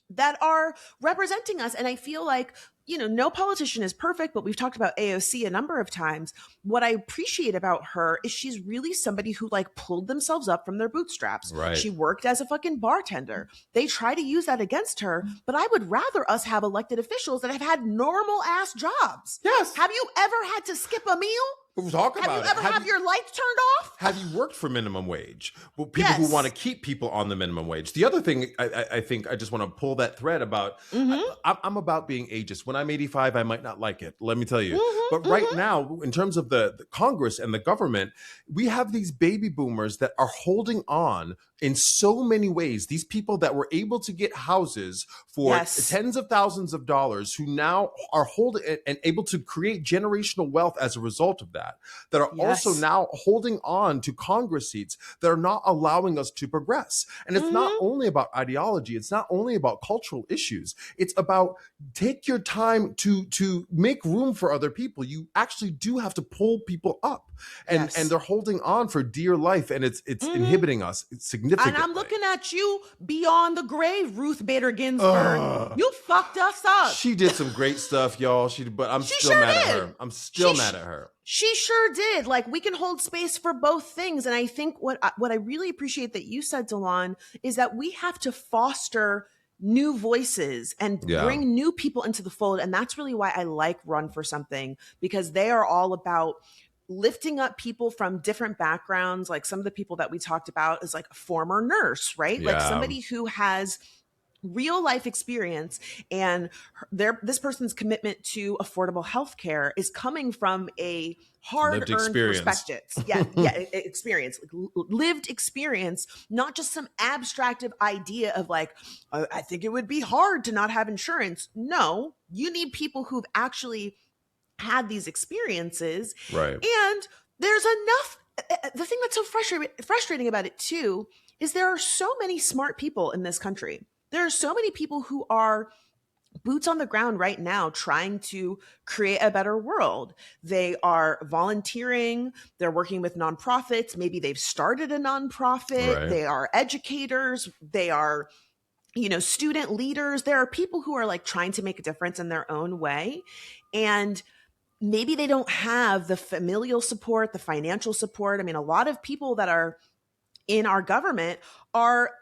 A: that are representing us? And I feel like, no politician is perfect, but we've talked about AOC a number of times. What I appreciate about her is she's really somebody who like pulled themselves up from their bootstraps. She worked as a fucking bartender. They try to use that against her, but I would rather us have elected officials that have had normal ass jobs.
B: Yes.
A: Have you ever had to skip a meal?
B: We'll talk about it.
A: Have you ever had your lights turned off?
B: Have you worked for minimum wage? Well, people who want to keep people on the minimum wage. The other thing, I think I just want to pull that thread about, I'm about being ageist. When I'm 85, I might not like it. Let me tell you. But right now, in terms of the Congress and the government, we have these baby boomers that are holding on in so many ways. These people that were able to get houses for tens of thousands of dollars, who now are holding and able to create generational wealth as a result of that are also now holding on to Congress seats that are not allowing us to progress. And it's not only about ideology. It's not only about cultural issues. It's about take your time to make room for other people. You actually do have to pull people up, and they're holding on for dear life, and it's inhibiting us. It's significant.
A: And I'm looking at you beyond the grave, Ruth Bader Ginsburg. You fucked us up.
B: She did some great stuff, y'all. But I'm still mad at her. I'm still mad at her.
A: She sure did. Like, we can hold space for both things. And I think what I really appreciate that you said, Delon, is that we have to foster new voices and bring new people into the fold. And that's really why I like Run for Something, because they are all about lifting up people from different backgrounds. Like some of the people that we talked about is like a former nurse, right? Like somebody who has real life experience, and this person's commitment to affordable healthcare is coming from a hard-earned perspective. Experience, like lived experience, not just some abstracted idea of like, I think it would be hard to not have insurance. No, you need people who've actually had these experiences.
B: Right.
A: And there's enough. The thing that's so frustrating about it too is there are so many smart people in this country. There are so many people who are boots on the ground right now trying to create a better world. They are volunteering. They're working with nonprofits. Maybe they've started a nonprofit. They are educators. They are, student leaders. There are people who are like trying to make a difference in their own way. And maybe they don't have the familial support, the financial support. I mean, a lot of people that are in our government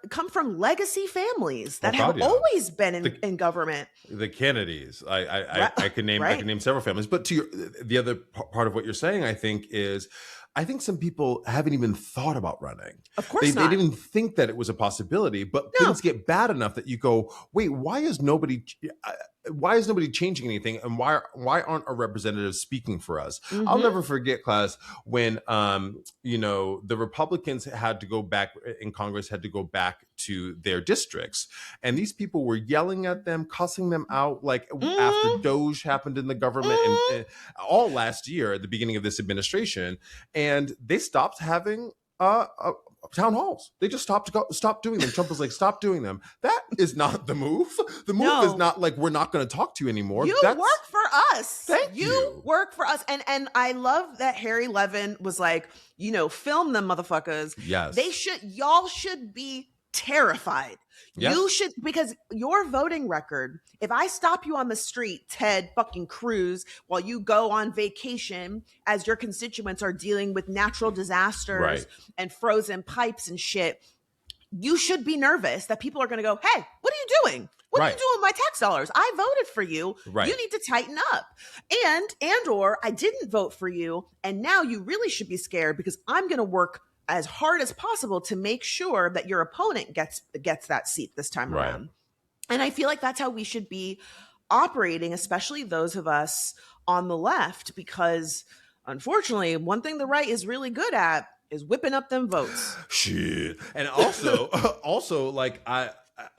A: come from legacy families that have always been in government.
B: The Kennedys, I can name several families. But to the other part of what you're saying, I think some people haven't even thought about running.
A: Of course not.
B: They didn't even think that it was a possibility. But things get bad enough that you go, wait, why is nobody changing anything, and why aren't our representatives speaking for us? I'll never forget, class, when the Republicans had to go back in Congress, had to go back to their districts, and these people were yelling at them, cussing them out, like after Doge happened in the government and all last year at the beginning of this administration, and they stopped having town halls. They just stopped doing them. Trump was like, stop doing them. That is not the move. The move is not like, we're not going to talk to you anymore.
A: You work for us.
B: Thank you.
A: You work for us. And I love that Harry Levin was like, film them motherfuckers.
B: Yes.
A: Y'all should be terrified. Yes. You should, because your voting record, if I stop you on the street, Ted fucking Cruz, while you go on vacation as your constituents are dealing with natural disasters and frozen pipes and shit, you should be nervous that people are going to go, hey, what are you doing? What are you doing with my tax dollars? I voted for you.
B: Right.
A: You need to tighten up. And/or I didn't vote for you. And now you really should be scared because I'm going to work as hard as possible to make sure that your opponent gets that seat this time around. And I feel like that's how we should be operating, especially those of us on the left, because unfortunately, one thing the right is really good at is whipping up them votes.
B: Shit. And also like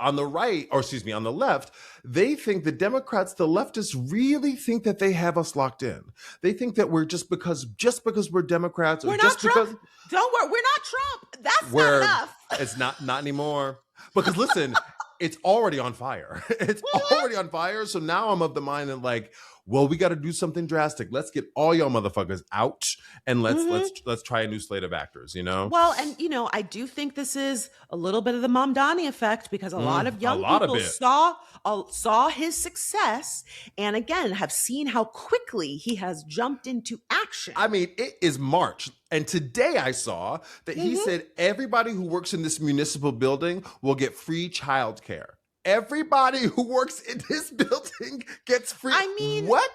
B: on the right, or excuse me, on the left, they think the Democrats, the leftists really think that they have us locked in. They think that we're just because we're Democrats, or
A: we're
B: just
A: not
B: because
A: Trump. Don't worry, we're not Trump. That's not enough.
B: It's not anymore. Because listen, it's already on fire. It's already on fire. So now I'm of the mind that like, well, we got to do something drastic. Let's get all y'all motherfuckers out and let's try a new slate of actors, you know?
A: Well, and I do think this is a little bit of the Mamdani effect because a lot of young people saw his success and again have seen how quickly he has jumped into action.
B: I mean, it is March. And today I saw that he said everybody who works in this municipal building will get free childcare. Everybody who works in this building gets free.
A: I mean,
B: what?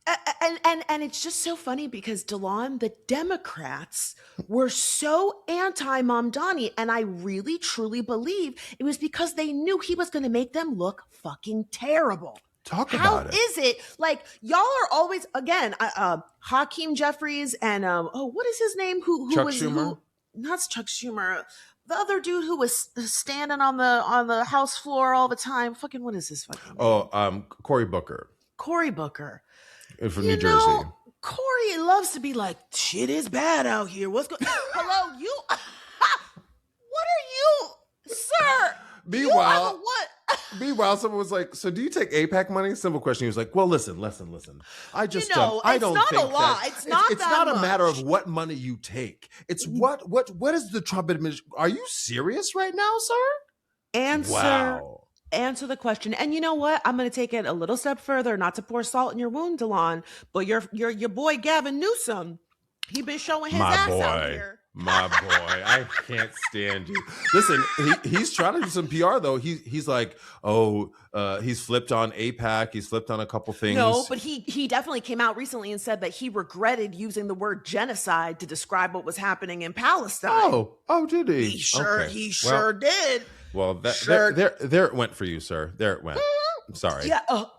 A: And it's just so funny because Delon, the Democrats were so anti-Mamdani, and I really truly believe it was because they knew he was going to make them look fucking terrible.
B: Talk about
A: How
B: it.
A: is it like y'all are always again Hakeem Jeffries and what is his name who
B: Chuck
A: was
B: Schumer?
A: Not Chuck Schumer, the other dude who was standing on the House floor all the time. Fucking what is his fucking name?
B: Cory Booker.
A: Cory Booker.
B: From New Jersey.
A: Cory loves to be like, shit is bad out here. What's going Hello, you what are you, sir?
B: Meanwhile,
A: what?
B: Meanwhile, someone was like, so do you take AIPAC money? Simple question. He was like, well, listen. I just don't. I don't think
A: a lot. It's not
B: a matter of what money you take. It's what is the Trump administration? Are you serious right now, sir?
A: Answer the question. And you know what? I'm going to take it a little step further, not to pour salt in your wound, Delon, but your boy Gavin Newsom, he been showing his ass out here.
B: My boy, I can't stand you. Listen, he's trying to do some PR though. He's like, he's flipped on AIPAC. He's flipped on a couple things.
A: No, but he definitely came out recently and said that he regretted using the word genocide to describe what was happening in Palestine.
B: Oh, did he?
A: He sure did.
B: Well, there it went for you, sir. There it went. I'm sorry.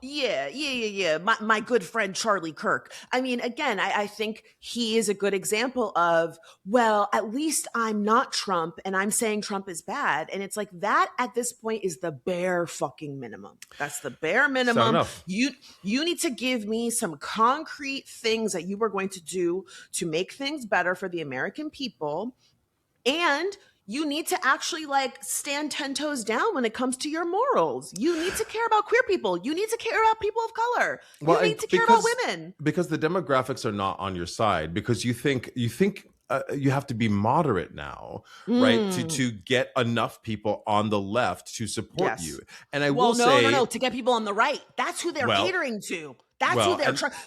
A: Yeah. My good friend Charlie Kirk. I mean, again, I think he is a good example of, well, at least I'm not Trump and I'm saying Trump is bad. And it's like that at this point is the bare fucking minimum. That's the bare minimum. You need to give me some concrete things that you are going to do to make things better for the American people. And you need to actually like stand 10 toes down when it comes to your morals. You need to care about queer people. You need to care about people of color. You need to care about women.
B: Because the demographics are not on your side. Because you think you have to be moderate now, right? To get enough people on the left to support you. And I will say,
A: no, to get people on the right. That's who they're catering to. That's who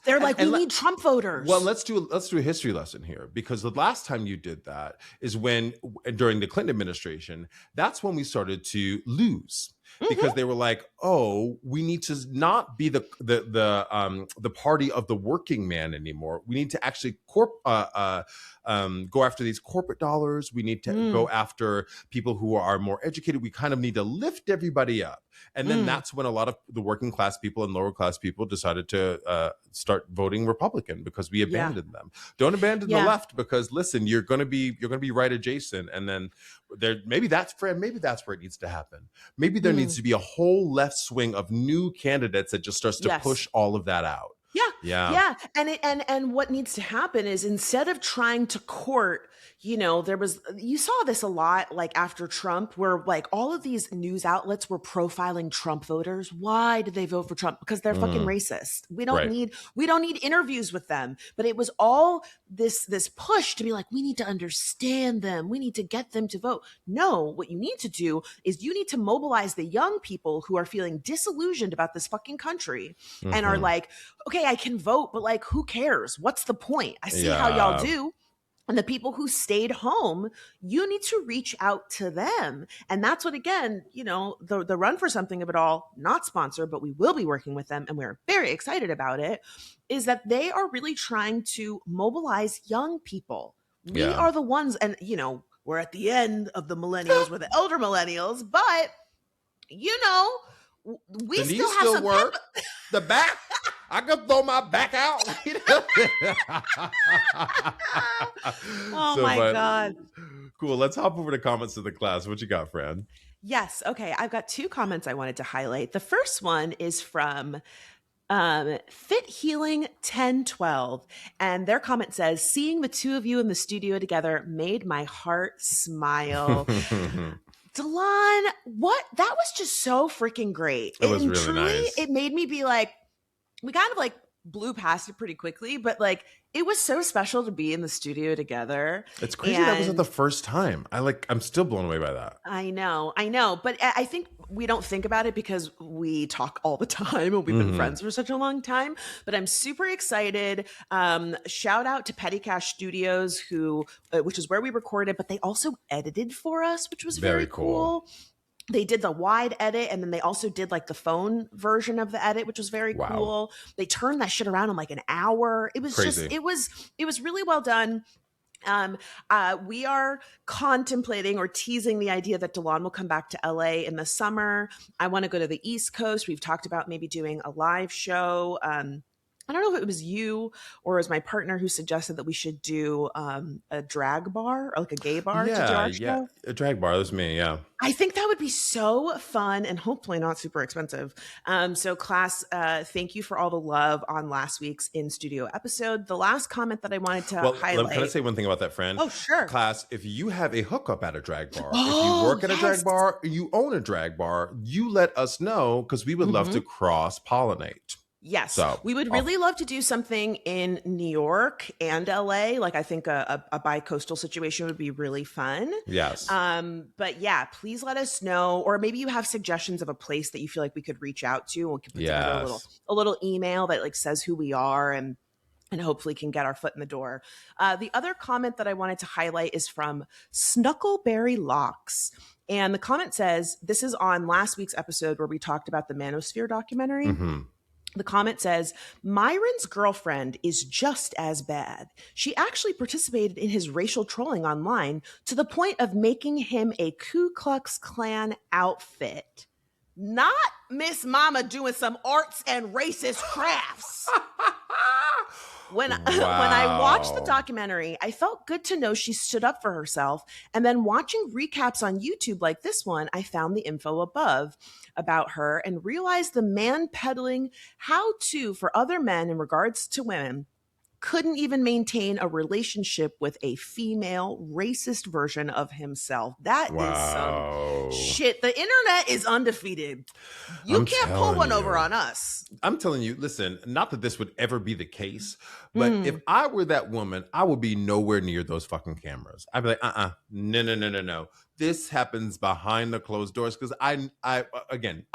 A: they're like, we need Trump voters.
B: Well, let's do a history lesson here, because the last time you did that is when during the Clinton administration, that's when we started to lose. Because they were like, oh, we need to not be the party of the working man anymore. We need to actually go after these corporate dollars. We need to go after people who are more educated. We kind of need to lift everybody up. And then that's when a lot of the working class people and lower class people decided to start voting Republican, because we abandoned them. Don't abandon the left, because listen, you're going to be right adjacent. And then maybe that's where it needs to happen. Maybe there needs to be a whole left swing of new candidates that just starts to push all of that out.
A: Yeah. And what needs to happen is, instead of trying to court, you saw this a lot like after Trump, where like all of these news outlets were profiling Trump voters. Why did they vote for Trump? Because they're fucking racist. We don't need interviews with them. But it was all this push to be like, we need to understand them. We need to get them to vote. No, what you need to do is you need to mobilize the young people who are feeling disillusioned about this fucking country and are like, okay, I can vote, but like, who cares? What's the point? I see how y'all do. And the people who stayed home, you need to reach out to them. And that's what, again, the Run for Something of it all, not sponsored, but we will be working with them and we're very excited about it, is that they are really trying to mobilize young people. We are the ones, and, we're at the end of the millennials, we're the elder millennials, but, we still have some
B: work. The back. I could throw my back out.
A: God.
B: Cool. Let's hop over to comments to the class. What you got, Fran?
A: Yes. Okay. I've got 2 comments I wanted to highlight. The first one is from Fit Healing 1012. And their comment says, seeing the 2 of you in the studio together made my heart smile. Delon, that was just so freaking great.
B: It was really nice.
A: It made me be like, we kind of like blew past it pretty quickly, but like it was so special to be in the studio together.
B: It's crazy that was the first time. I'm still blown away by that.
A: I know. But I think we don't think about it because we talk all the time and we've been friends for such a long time. But I'm super excited. Shout out to Petty Cash Studios, which is where we recorded, but they also edited for us, which was very cool. They did the wide edit, and then they also did like the phone version of the edit, which was very cool. They turned that shit around in like an hour. It was crazy. It was really well done. We are contemplating or teasing the idea that Delon will come back to LA in the summer. I want to go to the East Coast. We've talked about maybe doing a live show. I don't know if it was you or it was my partner who suggested that we should do a drag bar or like a gay bar to do our show.
B: A drag bar. That was me, yeah.
A: I think that would be so fun and hopefully not super expensive. So class, thank you for all the love on last week's in-studio episode. The last comment that I wanted to highlight.
B: Can I say one thing about that, friend?
A: Oh, sure.
B: Class, if you have a hookup at a drag bar, if you work at a drag bar, you own a drag bar, you let us know because we would love to cross-pollinate.
A: Yes, so, we would really love to do something in New York and LA. Like I think a bi-coastal situation would be really fun.
B: Yes.
A: But yeah, please let us know, or maybe you have suggestions of a place that you feel like we could reach out to. We could put together a little email that like says who we are and hopefully can get our foot in the door. The other comment that I wanted to highlight is from Snuckleberry Locks. And the comment says, this is on last week's episode where we talked about the Manosphere documentary. Mm-hmm. The comment says, Myron's girlfriend is just as bad. She actually participated in his racial trolling online to the point of making him a Ku Klux Klan outfit. Not Miss Mama doing some arts and racist crafts. When I watched the documentary, I felt good to know she stood up for herself. And then watching recaps on YouTube like this one, I found the info above about her and realized the man peddling how-to for other men in regards to women couldn't even maintain a relationship with a female racist version of himself. That is some shit. The internet is undefeated. You can't pull one over on us.
B: I'm telling you, listen, not that this would ever be the case, but if I were that woman, I would be nowhere near those fucking cameras. I'd be like, no. This happens behind the closed doors because I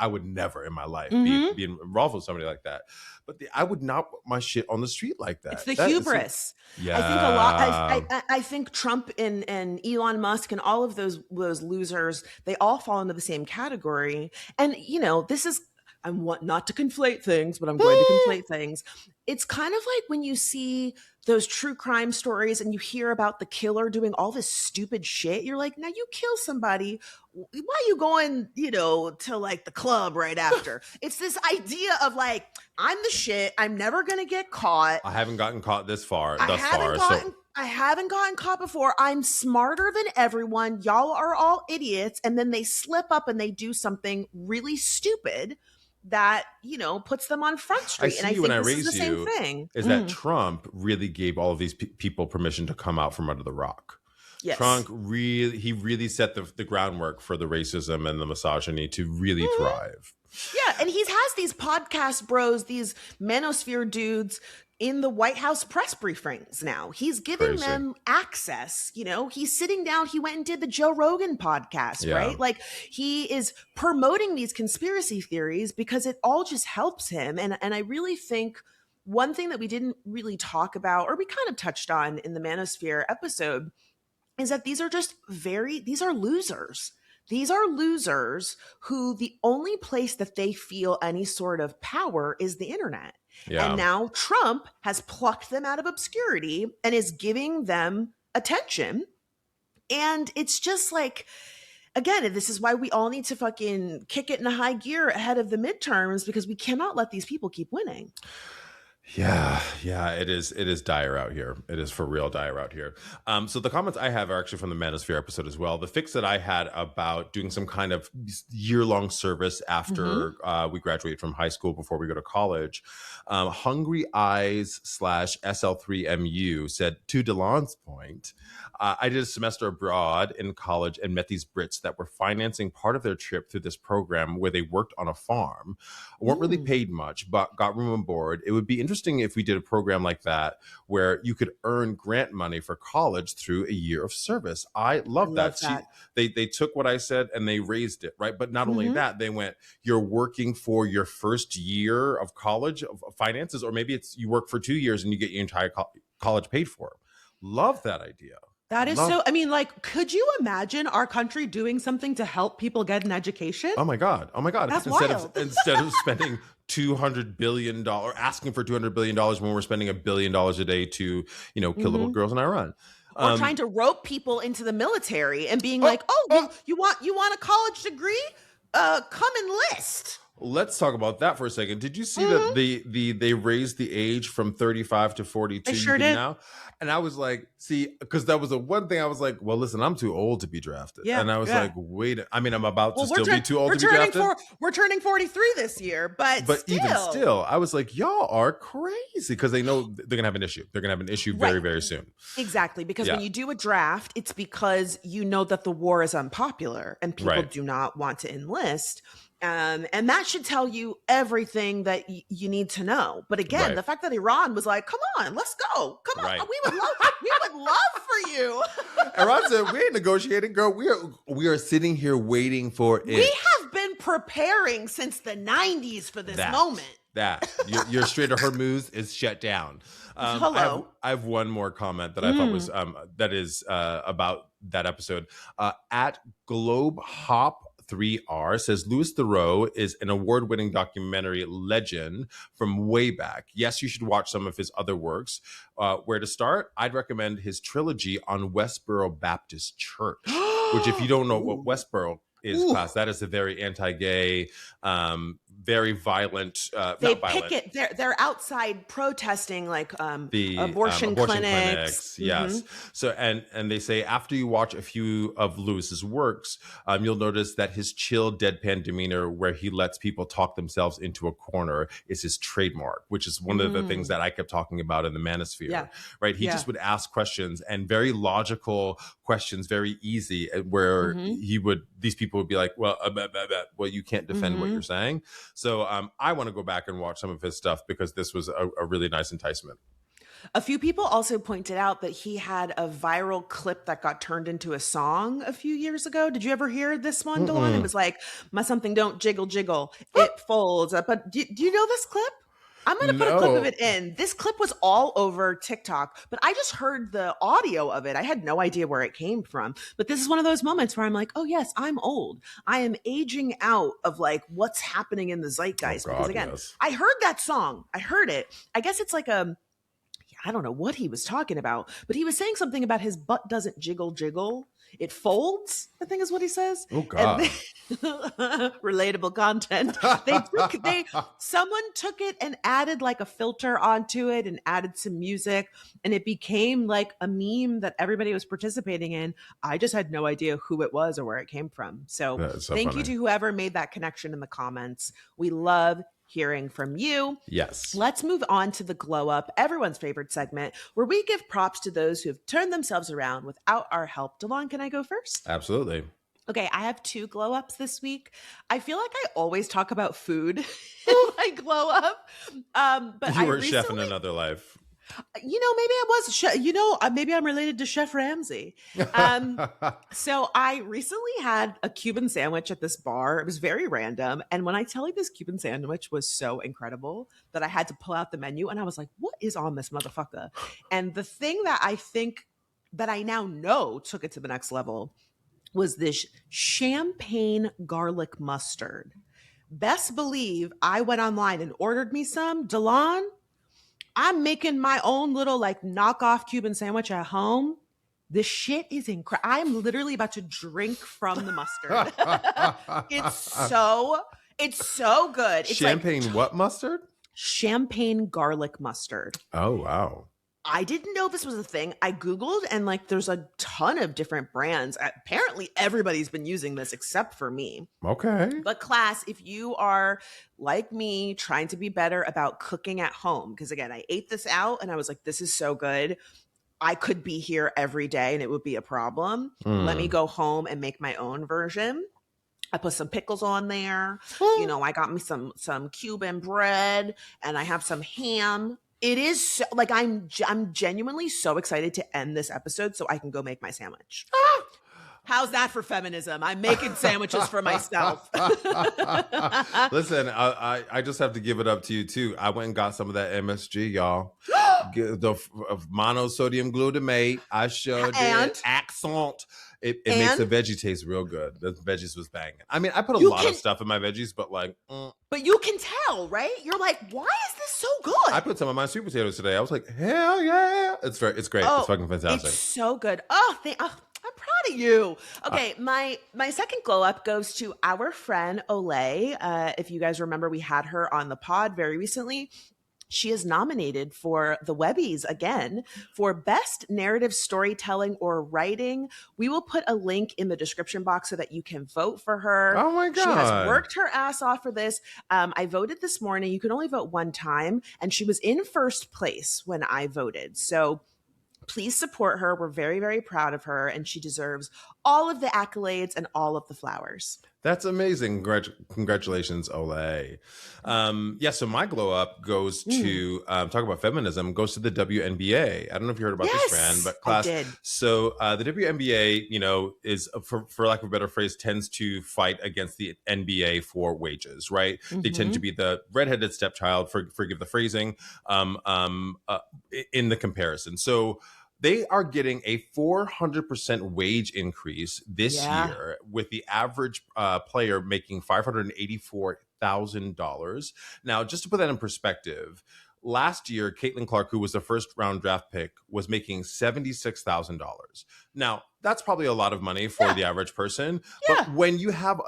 B: would never in my life be involved with somebody like that. But I would not put my shit on the street like that.
A: It's the hubris. Yeah, I think a lot. I think Trump and Elon Musk and all of those losers, they all fall into the same category. And this is. Not to conflate things, but I'm going to conflate things. It's kind of like when you see those true crime stories and you hear about the killer doing all this stupid shit. You're like, now you kill somebody. Why are you going, to like the club right after? It's this idea of like, I'm the shit. I'm never going to get caught.
B: I haven't gotten caught thus far.
A: I haven't gotten caught before. I'm smarter than everyone. Y'all are all idiots. And then they slip up and they do something really stupid that puts them on Front Street.
B: And I think this is the same thing. Is that Trump really gave all of these people permission to come out from under the rock?
A: Yes.
B: Trump really set the groundwork for the racism and the misogyny to really thrive.
A: Yeah, and he has these podcast bros, these manosphere dudes in the White House press briefings now. He's giving them access. He's sitting down. He went and did the Joe Rogan podcast, right? Like he is promoting these conspiracy theories because it all just helps him. And I really think one thing that we didn't really talk about, or we kind of touched on in the Manosphere episode, is that these are losers. These are losers who the only place that they feel any sort of power is the internet.
B: Yeah.
A: And now Trump has plucked them out of obscurity and is giving them attention. And it's just like, again, this is why we all need to fucking kick it in a high gear ahead of the midterms, because we cannot let these people keep winning.
B: Yeah, it is dire out here. It is for real dire out here. So the comments I have are actually from the Manosphere episode as well. The fix that I had about doing some kind of year-long service after we graduate from high school before we go to college. Hungry Eyes / SL3MU said, to Delon's point, I did a semester abroad in college and met these Brits that were financing part of their trip through this program where they worked on a farm. Weren't really paid much, but got room and board. It would be interesting if we did a program like that where you could earn grant money for college through a year of service. I love that. They took what I said and they raised it, right? But not only that, they went, you're working for your first year of college of finances, or maybe it's you work for 2 years and you get your entire college paid for. Love that idea.
D: That is I mean, like, could you imagine our country doing something to help people get an education?
B: Oh my God.
D: That's
B: wild. Instead of spending $200 billion, asking for $200 billion when we're spending $1 billion a day to, kill little girls in Iran.
A: Or trying to rope people into the military and being you want a college degree? Come enlist.
B: Let's talk about that for a second. Did you see that they raised the age from 35 to 42?
D: They sure did.
B: Now? And I was like, because that was the one thing I was like, well, listen, I'm too old to be drafted.
A: Yeah,
B: and I was like, wait, I mean, I'm about to still be too old to be drafted.
A: We're turning 43 this year, but
B: even still, I was like, y'all are crazy, because they know they're going to have an issue. They're going to have an issue very, very soon.
A: Exactly, because when you do a draft, it's because you know that the war is unpopular and people do not want to enlist. And that should tell you everything that you need to know. But again, the fact that Iran was like, come on, let's go. Come on. We would love for you.
B: Iran said, we ain't negotiating, girl. We are sitting here waiting for it.
A: We have been preparing since the 90s for this moment.
B: Your Strait of Hormuz is shut down.
A: Hello.
B: I have one more comment that I thought was that is about that episode. At Globe Hop 3R says Louis Theroux is an award-winning documentary legend from way back. Yes, you should watch some of his other works. Where to start? I'd recommend his trilogy on Westboro Baptist Church, which, if you don't know what Westboro is, class, that is a very anti-gay, very violent.
A: They picket. They're outside protesting, like the abortion clinics.
B: Yes. So and they say after you watch a few of Lewis's works, you'll notice that his chill, deadpan demeanor, where he lets people talk themselves into a corner, is his trademark, which is one of the things that I kept talking about in the Manosphere.
A: Yeah.
B: Right. He just would ask questions, and very logical questions, very easy, where these people would be like, well, you can't defend what you're saying. So I want to go back and watch some of his stuff, because this was a really nice enticement.
A: A few people also pointed out that he had a viral clip that got turned into a song a few years ago. Did you ever hear this one, Delon? It was like, my something don't jiggle, jiggle. It folds. But do you know this clip? I'm going to put a clip of it in. This clip was all over TikTok, but I just heard the audio of it. I had no idea where it came from. But this is one of those moments where I'm like, oh, yes, I'm old. I am aging out of like what's happening in the zeitgeist. Because again, I heard that song. I heard it. I guess it's like I don't know what he was talking about, but he was saying something about his butt doesn't jiggle, jiggle. It folds, I think is what he says.
B: Oh, God.
A: Relatable content. Someone took it and added like a filter onto it and added some music, and it became like a meme that everybody was participating in. I just had no idea who it was or where it came from. So thank you to whoever made that connection in the comments. We love hearing from you.
B: Yes.
A: Let's move on to the glow up, everyone's favorite segment, where we give props to those who have turned themselves around without our help. Delon, can I go first?
B: Absolutely.
A: Okay, I have 2 glow ups this week. I feel like I always talk about food in my glow up. But
B: you were a chef in another life.
D: Maybe I was, maybe I'm related to Chef Ramsay. So I recently had a Cuban sandwich at this bar. It was very random. And when I tell you this Cuban sandwich was so incredible that I had to pull out the menu and I was like, what is on this motherfucker? And the thing that I think that I now know took it to the next level was this champagne garlic mustard. Best believe I went online and ordered me some. Delon, I'm making my own little like knockoff Cuban sandwich at home. The shit is incredible. I'm literally about to drink from the mustard. It's so good. It's
B: champagne
D: like,
B: what mustard?
A: Champagne garlic mustard.
B: Oh, wow.
A: I didn't know this was a thing. I Googled and like there's a ton of different brands. Apparently everybody's been using this except for me.
B: Okay.
A: But class, if you are like me trying to be better about cooking at home, because again, I ate this out and I was like, this is so good. I could be here every day and it would be a problem. Let me go home and make my own version. I put some pickles on there. I got me some Cuban bread and I have some ham. It is so, like I'm genuinely so excited to end this episode so I can go make my sandwich. How's that for feminism? I'm making sandwiches for myself.
B: Listen, I just have to give it up to you too. I went and got some of that MSG, y'all. The monosodium glutamate. I showed it. Accent. It makes the veggie taste real good. The veggies was banging. I mean, I put a lot of stuff in my veggies, but like...
A: But you can tell, right? You're like, why is this so good?
B: I put some of my sweet potatoes today. I was like, hell yeah. It's great. It's fucking fantastic.
A: It's so good. I'm proud of you. Okay, my second glow up goes to our friend Olay. If you guys remember, we had her on the pod very recently. She is nominated for the Webbies again for Best Narrative Storytelling or Writing. We will put a link in the description box so that you can vote for her.
B: Oh my God.
A: She has worked her ass off for this. I voted this morning. You can only vote one time. And she was in first place when I voted. So please support her. We're very, very proud of her. And she deserves all of the accolades and all of the flowers.
B: That's amazing. Congratulations, Olay. So my glow up goes to, talk about feminism, goes to the WNBA. I don't know if you heard about this brand, but class.
A: I did.
B: So the WNBA, is, for lack of a better phrase, tends to fight against the NBA for wages, right? They tend to be the redheaded stepchild, forgive the phrasing, in the comparison. So they are getting a 400% wage increase this year, with the average player making $584,000. Now, just to put that in perspective, last year, Caitlin Clark, who was the first round draft pick, was making $76,000. Now, that's probably a lot of money for the average person. But when you have,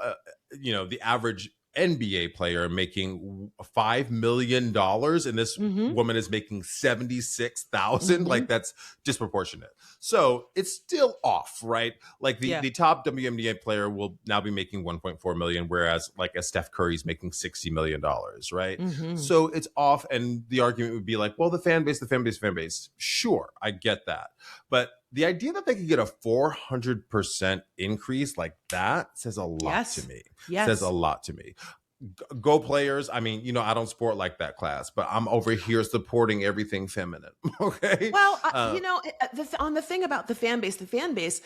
B: the average NBA player making $5 million and this woman is making $76,000, like that's disproportionate. So it's still off, right? Like the top WNBA player will now be making $1.4 million, whereas like a Steph Curry's making $60 million, right? So it's off, and the argument would be like, well, the fan base. Sure, I get that, but the idea that they could get a 400% increase like that says a lot to me. Says a lot to me. Go Players. I mean, I don't sport like that, class, but I'm over here supporting everything feminine. Okay.
A: Well, on the thing about the fan base,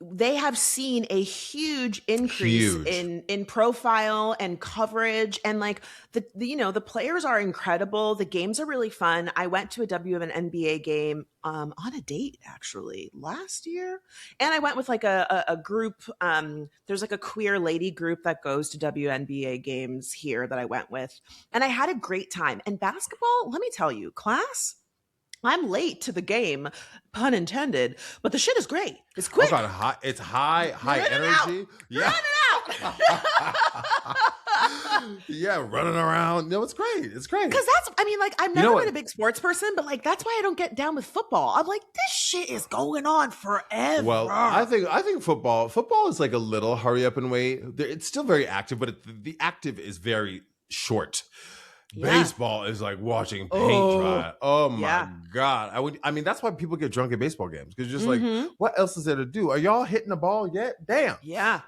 A: they have seen a huge increase in profile and coverage, and like the players are incredible. The games are really fun. I went to a WNBA game on a date actually last year, and I went with like a group. There's like a queer lady group that goes to WNBA games here that I went with, and I had a great time. And basketball, let me tell you, class, I'm late to the game, pun intended, but the shit is great. It's quick.
B: Oh God, it's high energy.
A: Yeah. Run it out.
B: Yeah, running around. No, it's great. It's great.
A: Because I've never been a big sports person, but like that's why I don't get down with football. I'm like, this shit is going on forever.
B: Well, I think football is like a little hurry up and wait. It's still very active, but the active is very short. Baseball is like watching paint dry. Oh my God. I mean, that's why people get drunk at baseball games, because you're just like, what else is there to do? Are y'all hitting the ball yet? Damn.
A: Yeah.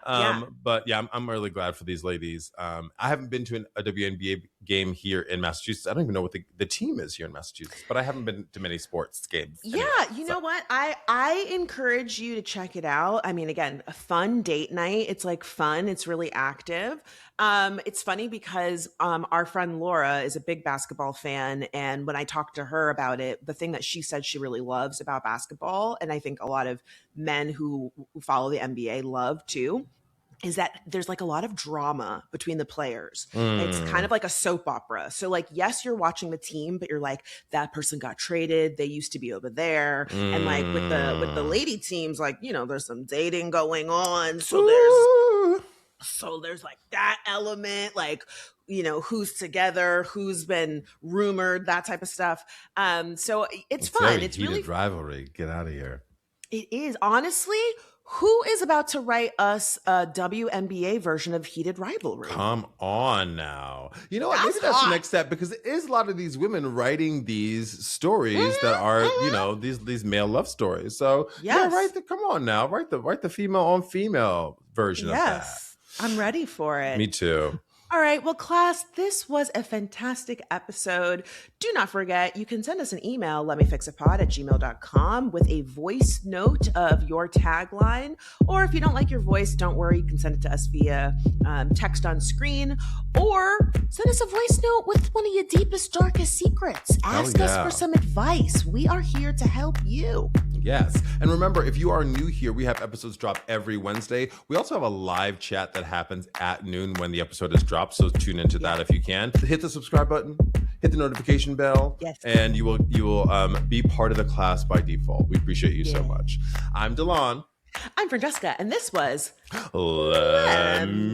B: But yeah, I'm really glad for these ladies. I haven't been to a WNBA game here in Massachusetts. I don't even know what the team is here in Massachusetts, but I haven't been to many sports games.
A: Yeah, you know what? I encourage you to check it out. I mean, again, a fun date night. It's like fun. It's really active. It's funny because our friend Laura is a big basketball fan, and when I talked to her about it, the thing that she said she really loves about basketball, and I think a lot of men who follow the NBA love too, is that there's like a lot of drama between the players. It's kind of like a soap opera. So like, yes, you're watching the team, but you're like, that person got traded. They used to be over there. And like with the lady teams, like, you know, there's some dating going on. So there's like that element, like, you know, who's together, who's been rumored, that type of stuff. So it's fun. It's really
B: rivalry. Get out of here.
A: It is. Honestly, who is about to write us a WNBA version of Heated Rivalry?
B: Come on now. You know what? Maybe that's the next step, because there is a lot of these women writing these stories that are, you know, these male love stories. So yeah, come on now. Write the female on female version of that.
A: I'm ready for it.
B: Me too.
A: All right. Well, class, this was a fantastic episode. Do not forget, you can send us an email, lemmefixitpod@gmail.com, with a voice note of your tagline. Or if you don't like your voice, don't worry. You can send it to us via text on screen, or send us a voice note with one of your deepest, darkest secrets. Ask us for some advice. We are here to help you.
B: Yes. And remember, if you are new here, we have episodes drop every Wednesday. We also have a live chat that happens at noon when the episode is dropped. So tune into that if you can. Hit the subscribe button, hit the notification bell, and you will be part of the class by default. We appreciate you so much. I'm Delon.
A: I'm Francesca, and this was
B: Lemme.